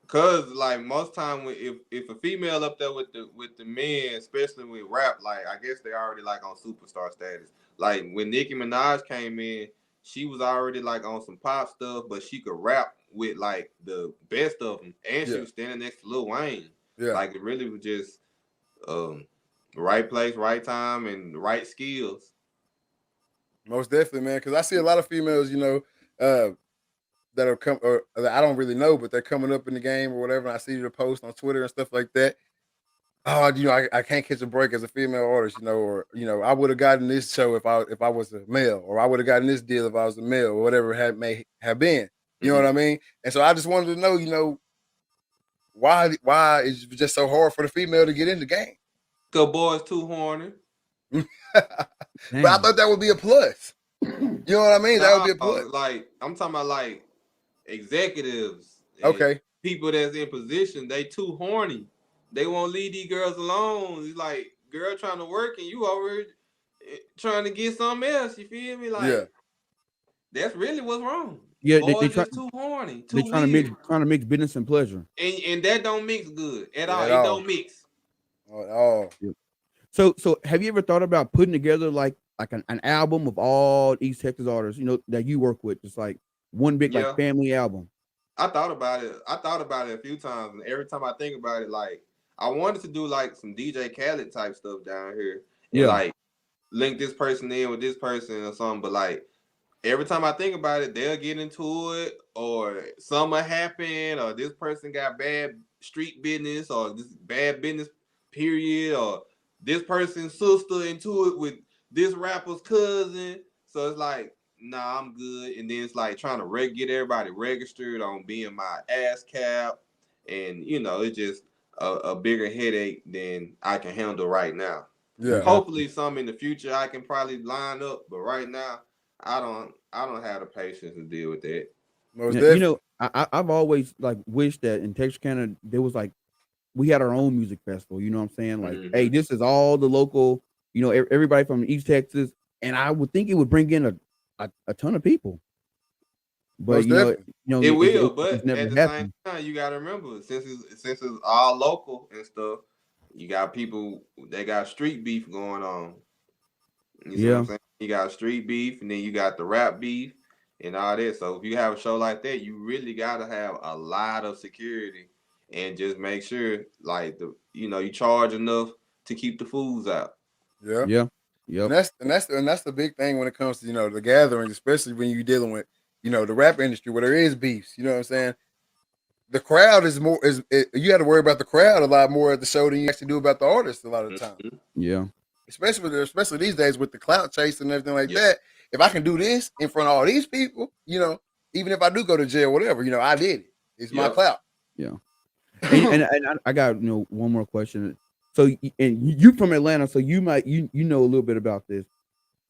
Cause like most time when if a female up there with the men, especially with rap, like I guess they already like on superstar status. Like when Nicki Minaj came in, she was already like on some pop stuff, but she could rap with like the best of them, and she was standing next to Lil Wayne. Yeah, like it really was just right place, right time, and right skills. most definitely, man. Because I see a lot of females, that are come or that I don't really know, but they're coming up in the game or whatever. And I see the post on Twitter and stuff like that. Oh, I can't catch a break as a female artist, or I would have gotten this show if I was a male, or I would have gotten this deal if I was a male, or whatever it may have been. You know what I mean? And so I just wanted to know, why is it just so hard for the female to get in the game? Cause boys too horny. But I thought that would be a plus. You know what I mean? That would be a plus. Like I'm talking about like executives. Okay. People that's in position, they too horny. They won't leave these girls alone. It's like girl trying to work and you over trying to get something else. You feel me? Like that's really what's wrong. Yeah, boys just too horny. They're trying to mix business and pleasure. And that don't mix good at all. It don't mix. At all. Yeah. So have you ever thought about putting together like an album of all East Texas artists, that you work with, just like one big like family album? I thought about it. A few times, and every time I think about it, like I wanted to do like some DJ Khaled type stuff down here, and like link this person in with this person or something. But like every time I think about it, they'll get into it, or something happen, or this person got bad street business, or this bad business period, or this person's sister into it with this rapper's cousin. So it's like, nah, I'm good. And then it's like trying to get everybody registered on being my ASCAP. And, it's just a bigger headache than I can handle right now. Yeah. Hopefully some in the future I can probably line up. But right now, I don't have the patience to deal with that. I've always like wished that in Texarkana there was like, we had our own music festival, you know what I'm saying? Like, hey, this is all the local, everybody from East Texas. And I would think it would bring in a ton of people. But it will, but at the same time, you gotta remember, since it's all local and stuff, you got people that got street beef going on. You see what I'm saying? You got street beef, and then you got the rap beef and all that. So if you have a show like that, you really gotta have a lot of security. And just make sure, like you charge enough to keep the fools out. Yeah. And that's the big thing when it comes to the gathering, especially when you're dealing with the rap industry where there is beefs. You know what I'm saying? The crowd you have to worry about the crowd a lot more at the show than you actually do about the artist a lot of the time. Yeah. Especially these days with the clout chase and everything like that. If I can do this in front of all these people, even if I do go to jail, whatever, I did it. It's my clout. Yeah. and I got one more question. So and you from Atlanta, so you might you know a little bit about this.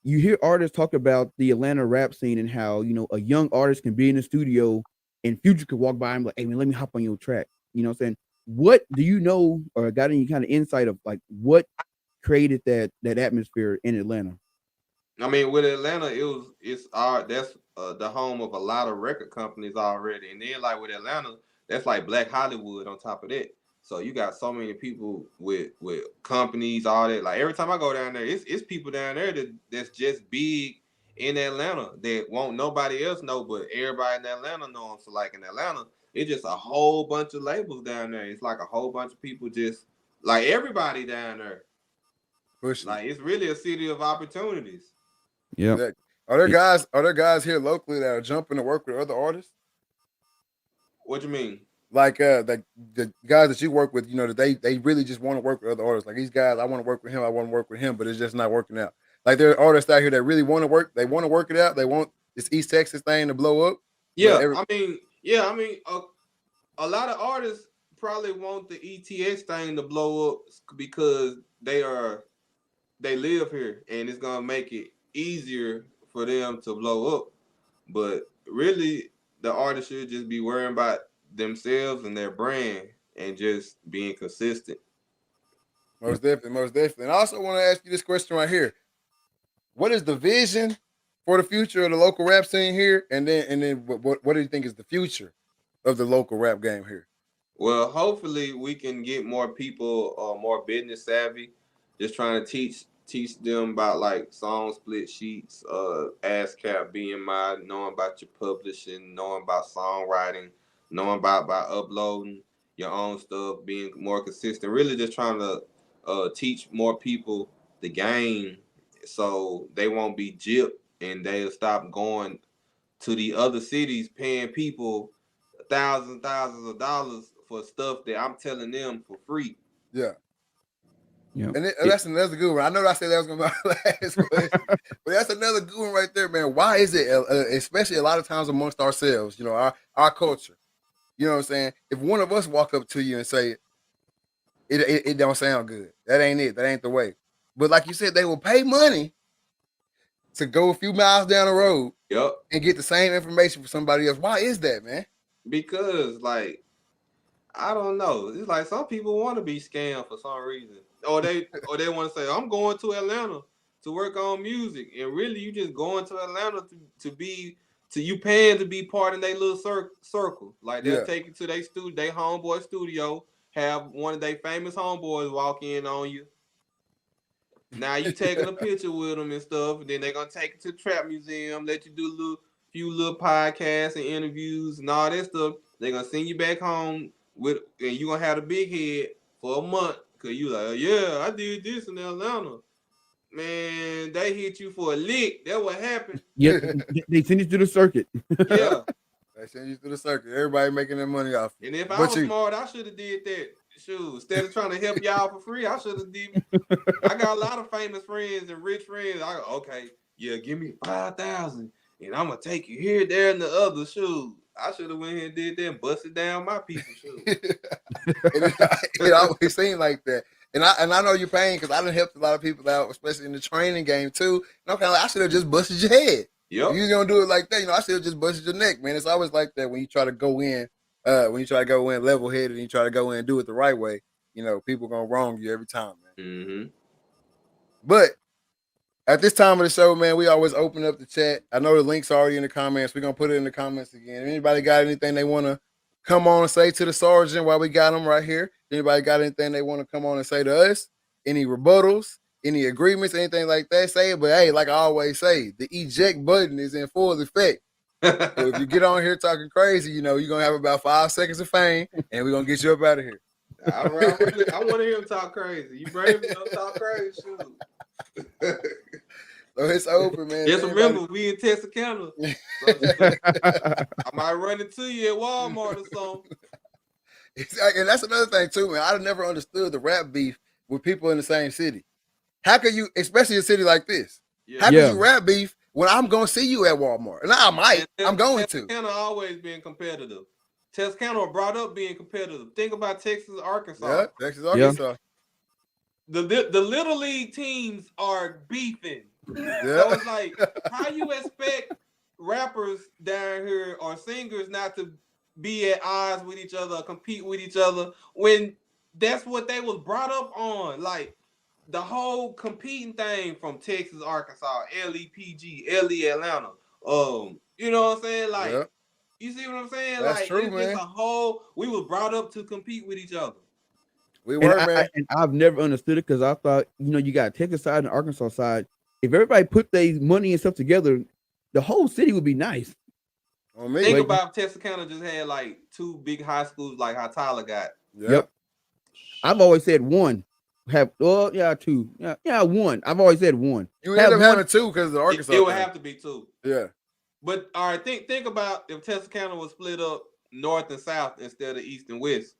You hear artists talk about the Atlanta rap scene and how a young artist can be in the studio and Future could walk by and be like, hey man, let me hop on your track. You know what I'm saying? What do you know or got any kind of insight of like what created that atmosphere in Atlanta? I mean, with Atlanta, that's the home of a lot of record companies already, and then like with Atlanta. That's like Black Hollywood on top of that. So you got so many people with companies, all that. Like every time I go down there, it's people down there that's just big in Atlanta that won't nobody else know, but everybody in Atlanta know them. So like in Atlanta, it's just a whole bunch of labels down there. It's like a whole bunch of people just like everybody down there. Like it's really a city of opportunities. Yeah. Are there guys here locally that are jumping to work with other artists? What you mean? Like the guys that you work with, they really just want to work with other artists. Like these guys, I want to work with him, but it's just not working out. Like there are artists out here that really want to work. They want to work it out. They want this East Texas thing to blow up. Yeah, I mean, a lot of artists probably want the ETX thing to blow up because they live here and it's gonna make it easier for them to blow up. But really, the artist should just be worrying about themselves and their brand and just being consistent. Most definitely. And I also want to ask you this question right here. What is the vision for the future of the local rap scene here? And then what do you think is the future of the local rap game here? Well, hopefully we can get more people more business savvy. Just trying to teach them about like song split sheets, ASCAP, BMI, knowing about your publishing, knowing about songwriting, knowing about uploading your own stuff, being more consistent. Really, just trying to teach more people the game, so they won't be gypped and they'll stop going to the other cities paying people thousands of dollars for stuff that I'm telling them for free. Yeah. Yeah. And that's another good one. I know I said that was going to be my last question, but that's another good one right there, man. Why is it, especially a lot of times amongst ourselves, our culture, you know what I'm saying? If one of us walk up to you and say, it don't sound good, that ain't it, that ain't the way. But like you said, they will pay money to go a few miles down the road and get the same information from somebody else. Why is that, man? Because, like, I don't know. It's like some people want to be scammed for some reason. Or they want to say, I'm going to Atlanta to work on music. And really, you just going to Atlanta to you paying to be part of their little circle. Like, they'll take you to their homeboy studio, have one of their famous homeboys walk in on you. Now you taking a picture with them and stuff, and then they're gonna take you to the trap museum, let you do few little podcasts and interviews and all that stuff. They're gonna send you back home and you gonna have a big head for a month because you like, yeah, I did this in Atlanta. Man, they hit you for a lick. That's what happened. Yeah, they send you to the circuit. Yeah. They send you to the circuit. Everybody making their money off. And if I was smart, I should have did that. Shoot, instead of trying to help y'all for free, I should have did. I got a lot of famous friends and rich friends. Give me 5,000, and I'm gonna take you here, there, and the other. Shoot, I should have went here and did that and busted down my people. Shoot. It always seemed like that. And I know you're paying because I done helped a lot of people out, especially in the training game too. And I'm kind of like, I should have just busted your head. Yep. You gonna do it like that? I should have just busted your neck, man. It's always like that when you try to go in. When you try to go in level headed and you try to go in and do it the right way, people gonna wrong you every time, man. Mm-hmm. But at this time of the show, man, we always open up the chat. I know the link's already in the comments. We're gonna put it in the comments again. If anybody got anything they want to come on and say to the sergeant while we got them right here? Anybody got anything they want to come on and say to us? Any rebuttals? Any agreements? Anything like that? Say it. But hey, like I always say, the eject button is in full effect. So if you get on here talking crazy, you're gonna have about 5 seconds of fame, and we're gonna get you up out of here. All right, I want to hear him talk crazy. You brave enough to talk crazy, shoot. So it's open, man. Just remember, we in Texarkana. So I might run into you at Walmart or something. Exactly, and that's another thing too, man. I've never understood the rap beef with people in the same city. How can you, especially a city like this? Yeah. How can you rap beef when I'm going to see you at Walmart? And I might. I'm going to. Texarkana always been competitive. Texarkana brought up being competitive. Think about Texas, Arkansas. Yeah, Texas, Arkansas. The Little League teams are beefing. Yeah. So it's like, how you expect rappers down here or singers not to be at odds with each other or compete with each other when that's what they was brought up on? Like, the whole competing thing from Texas, Arkansas, LEPG, LE Atlanta. You know what I'm saying? Like, you see what I'm saying? That's like, true, man. We were brought up to compete with each other. We were, man. And I've never understood it because I thought, you got Texas side and Arkansas side. If everybody put their money and stuff together, the whole city would be nice. Think about Texarkana just had like 2 big high schools like how Tyler got. Yep. I've always said one. Two. Yeah, one. I've always said one. You end up having 2 because of the Arkansas. It would have to be 2. Yeah. But all right, think about if Texarkana was split up north and south instead of east and west.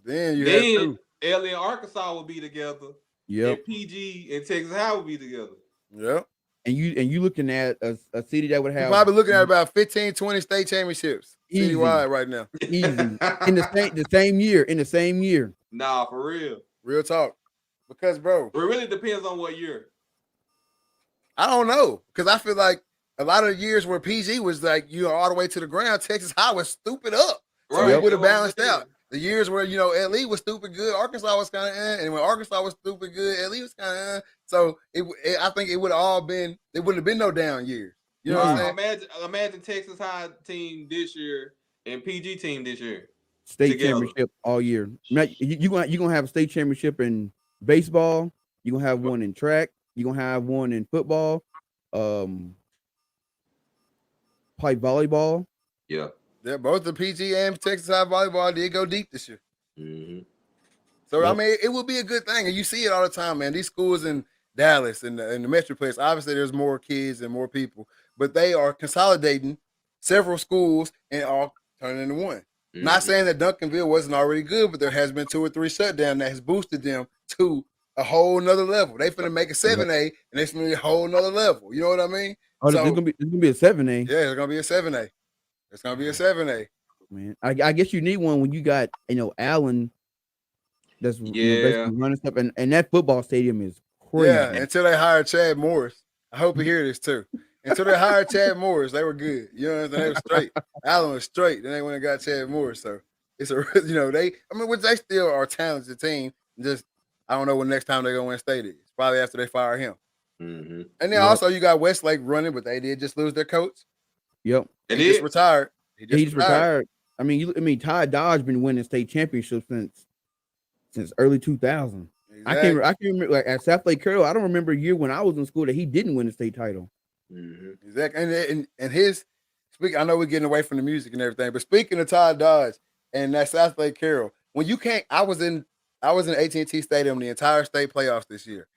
Then you have 2. LA and Arkansas would be together. Yeah. And PG and Texas High would be together. Yep. And you looking at a city that would have, you're probably looking at about 15, 20 state championships citywide right now. Easy. in the same year. Nah, for real. Real talk. Because, bro, it really depends on what year. I don't know. Because I feel like a lot of the years where PG was like, all the way to the ground, Texas High was stupid up. So Right, it would have that's what I'm balanced saying. out. The years where, you know, LE was stupid good, Arkansas was kind of and when Arkansas was stupid good, LE was kind of So I think it would have all been, it wouldn't have been no down years. You know what I'm saying? Imagine Texas High team this year and PG team this year. State Together. championship all year. You gonna have a state championship in baseball. You gonna have one in track. You gonna have one in football. Probably volleyball. Yeah. Yeah, both the PG and Texas High volleyball did go deep this year. Mm-hmm. So I Yep. mean, it will be a good thing, and you see it all the time, man. These schools in Dallas and the Metroplex, obviously, there's more kids and more people, but they are consolidating several schools and all turning into one. Mm-hmm. Not saying that Duncanville wasn't already good, but there has been 2 or 3 shutdowns that has boosted them to a whole nother level. They finna make a 7A, and they finna be a whole nother level. You know what I mean? Oh, So, it's gonna be a 7A. yeah, it's gonna be a 7A. It's gonna be a 7A. Man, I guess you need one when you got Allen. That's basically running stuff, and that football stadium is crazy. Yeah, until they hired Chad Morris. I hope you hear this too. Until they hired Chad Morris, they were good. You know what I'm saying? They were straight. Allen was straight. Then they went and got Chad Morris. So it's a which they still are a talented team. Just I don't know when next time they're gonna win state is. Probably after they fire him. Mm-hmm. And then also you got Westlake running, but they did just lose their coach. Yep. He just retired. He just retired. I mean, Ty Dodge been winning state championships since early 2000. Exactly. I can remember like at South Lake Carroll. I don't remember a year when I was in school that he didn't win a state title. Mm-hmm. Exactly. And his I know we're getting away from the music and everything, but speaking of Ty Dodge and that South Lake Carroll, when you can't, I was in AT&T Stadium the entire state playoffs this year.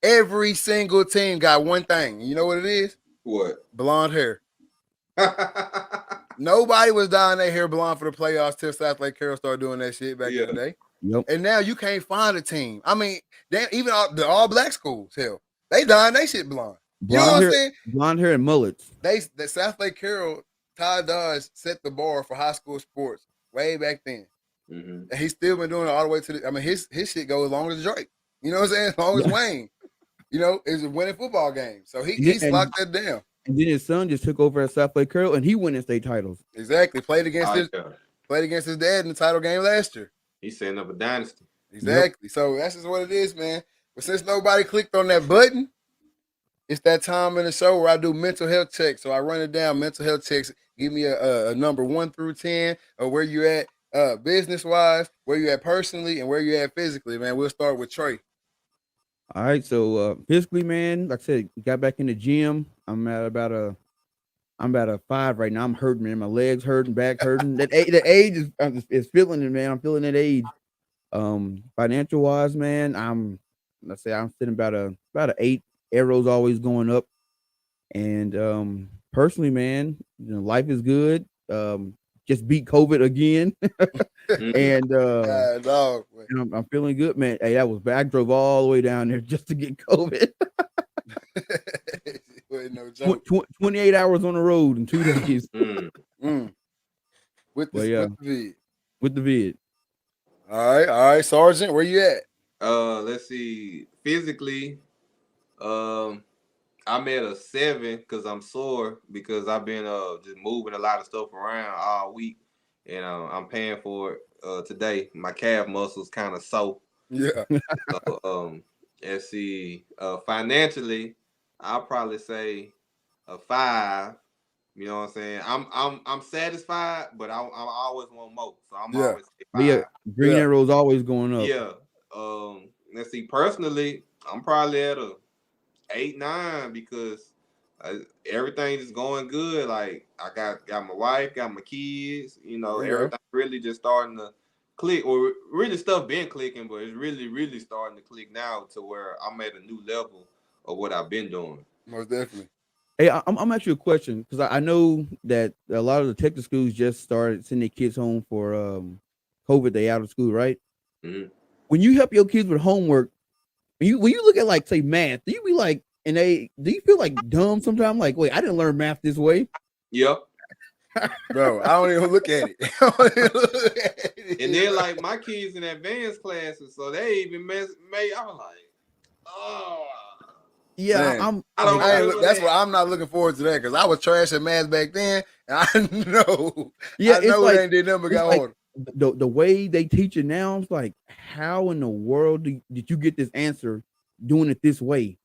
Every single team got one thing. You know what it is? What? Blonde hair. Nobody was dyeing their hair blonde for the playoffs till South Lake Carroll started doing that shit back in the day. Yep. And now you can't find a team. I mean, even the all black schools, hell, they dyeing their shit blonde. You know what I'm saying? Blonde hair and mullets. The South Lake Carroll, Ty Dodge set the bar for high school sports way back then. Mm-hmm. And he's still been doing it all the way to his shit goes as long as Drake. You know what I'm saying? As long as Wayne. You know, it's a winning football game. So he's locked that down. And then his son just took over at South Lake Carroll and he won state titles. Exactly. Played against his dad in the title game last year. He's setting up a dynasty. Exactly. Yep. So that's just what it is, man. But since nobody clicked on that button, it's that time in the show where I do mental health checks. So I run it down, mental health checks. Give me a number 1 through 10 of where you at business-wise, where you at personally, and where you at physically, man. We'll start with Trey. All right. So physically, man, like I said, got back in the gym. I'm at about a 5 right now. I'm hurting, man. My legs hurting, back hurting. That age is feeling it, man. I'm feeling that age. Financial wise, man, I'm sitting about a 8. Arrows always going up. And personally, man, life is good. Just beat COVID again. And I'm feeling good, man. Hey, that was bad. I drove all the way down there just to get COVID. No joke. 28 hours on the road in 2 days. With the vid. With the vid. All right, Sergeant, where you at? Let's see. Physically, I'm at a 7 because I'm sore because I've been just moving a lot of stuff around all week, and I'm paying for it today. My calf muscles kind of sore. Yeah. Let's see. Financially, I'll probably say a 5. You know what I'm saying? I'm satisfied, but I always want more. So I'm always say 5. Yeah, green arrows always going up. Yeah. Let's see. Personally, I'm probably at a 8, 9 because everything is going good. Like I got my wife, got my kids. You know, everything really just starting to click, or really stuff been clicking, but it's really, really starting to click now to where I'm at a new level of what I've been doing. Most definitely. Hey, I'm asking you a question because I know that a lot of the Texas schools just started sending their kids home for COVID. They out of school, right? Mm-hmm. When you help your kids with homework, when you look at like say math, do you be like, do you feel like dumb sometimes? Like, wait, I didn't learn math this way. Yep. Bro, I don't even look at it. And then like my kids in advanced classes, so they even made. I was like, oh. Yeah, Man, I don't I ain't, remember that's that. why I'm not looking forward to that because I was trash at math back then, and I know, Yeah, I it's know like it ain't did nothing but it's got like harder. the way they teach it now. It's like, how in the world did you get this answer doing it this way?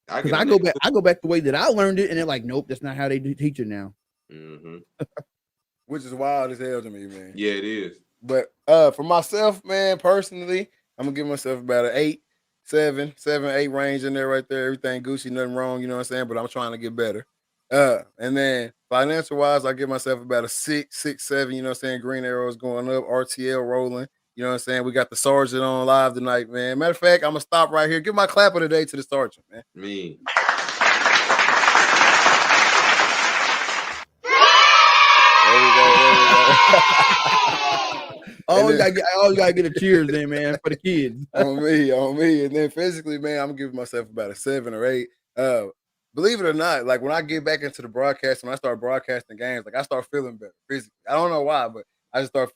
I Because get I on go that back, too. I go back the way that I learned it, and they're like, nope, that's not how they do teach it now. Mm-hmm. Which is wild as hell to me, man. Yeah, it is. But for myself, man, personally, I'm gonna give myself about an 8, 7, 8 range in there right there. Everything Gucci, nothing wrong, you know what I'm saying? But I'm trying to get better. And then financial wise, I give myself about a 6, 7, you know what I'm saying? Green arrows going up, RTL rolling. You know what I'm saying? We got the Sergeant on live tonight, man. Matter of fact, I'm gonna stop right here. Give my clap of the day to the Sergeant, man. Me. There we go. Oh, you gotta get a cheers in, man, for the kids. on me. And then physically, man, I'm giving myself about a 7 or 8. Believe it or not, like when I get back into the broadcast, when I start broadcasting games, like I start feeling better physically. I don't know why, but I start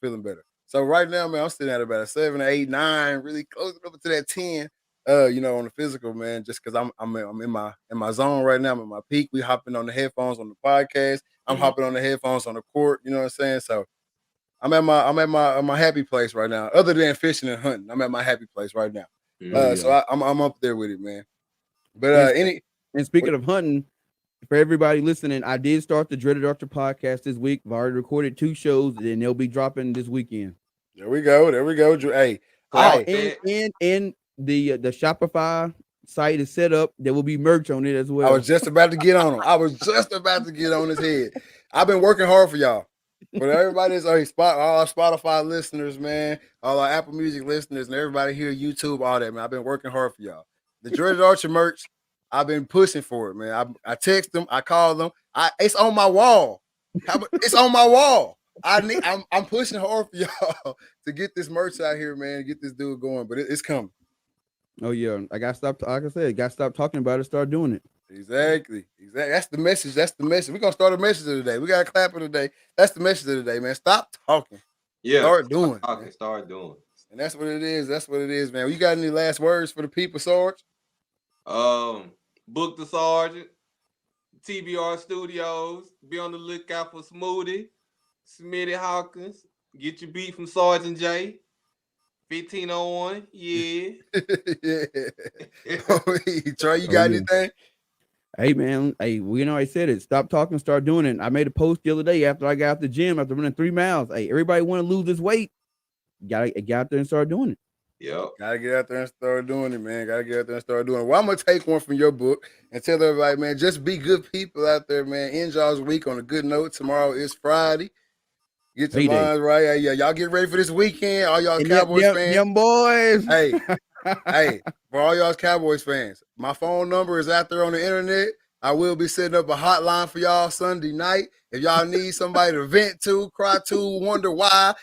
feeling better. So right now, man, I'm sitting at about a 7, 8, 9, really close up to that 10. You know, on the physical, man, just because I'm in my zone right now. I'm in my peak. We hopping on the headphones on the podcast. I'm hopping on the headphones on the court. You know what I'm saying? So I'm at my happy place right now. Other than fishing and hunting, I'm at my happy place right now. So I'm up there with it, man. But And speaking of hunting, for everybody listening, I did start the Dreaded Archer podcast this week. I've already recorded 2 shows, and they'll be dropping this weekend. There we go. Hey, And the Shopify site is set up. There will be merch on it as well. I was just about to get on him. I was just about to get on his head. I've been working hard for y'all. But everybody is all our Spotify listeners, man, all our Apple Music listeners, and everybody here, YouTube, all that, man. I've been working hard for y'all. The Dreaded Archer merch, I've been pushing for it, man. I text them, I call them. It's on my wall. It's on my wall. I'm pushing hard for y'all to get this merch out here, man. Get this dude going, but it's coming. Oh yeah, I gotta stop. Like I said, gotta stop talking about it. Start doing it. Exactly. That's the message. We're gonna start a message of the day. We got a clap of the day. That's the message of the day, man. Stop talking. Yeah. Start doing. Start doing. And that's what it is, man. You got any last words for the people, Sarge? Book the Sergeant, TBR Studios. Be on the lookout for Smoothie, Smitty Hawkins. Get your beat from Sergeant J. 1501. Yeah. Trey, you got anything? Hey man, I said it. Stop talking, start doing it. I made a post the other day after I got out the gym after running 3 miles. Hey, everybody want to lose this weight. Gotta get out there and start doing it. Yep. Gotta get out there and start doing it, man. Well, I'm gonna take one from your book and tell everybody, man, just be good people out there, man. End y'all's week on a good note. Tomorrow is Friday. Get your minds right. Hey, yeah, y'all get ready for this weekend. All y'all Cowboys fans. Young boys. Hey, for all y'all Cowboys fans, my phone number is out there on the internet. I will be setting up a hotline for y'all Sunday night. If y'all need somebody to vent to, cry to, wonder why,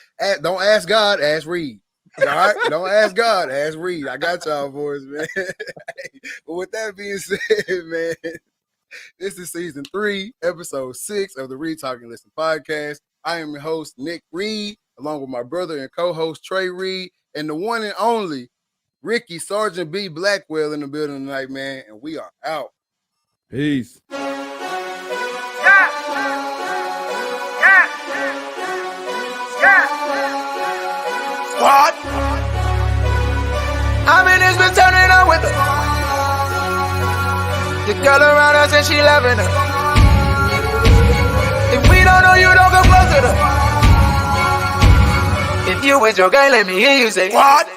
don't ask God, ask Reed. All right? Don't ask God, ask Reed. I got y'all boys, man. But with that being said, man, this is season 3, episode 6 of the Reed Talking Listen podcast. I am your host, Nick Reed, along with my brother and co-host, Trey Reed, and the one and only Ricky Sergeant B. Blackwell in the building tonight, man, and we are out. Peace. What? I mean, it's been turning up with her. The girl around us and she loving her. If we don't know you, don't go close to her. If you with your girl, let me hear you say, what?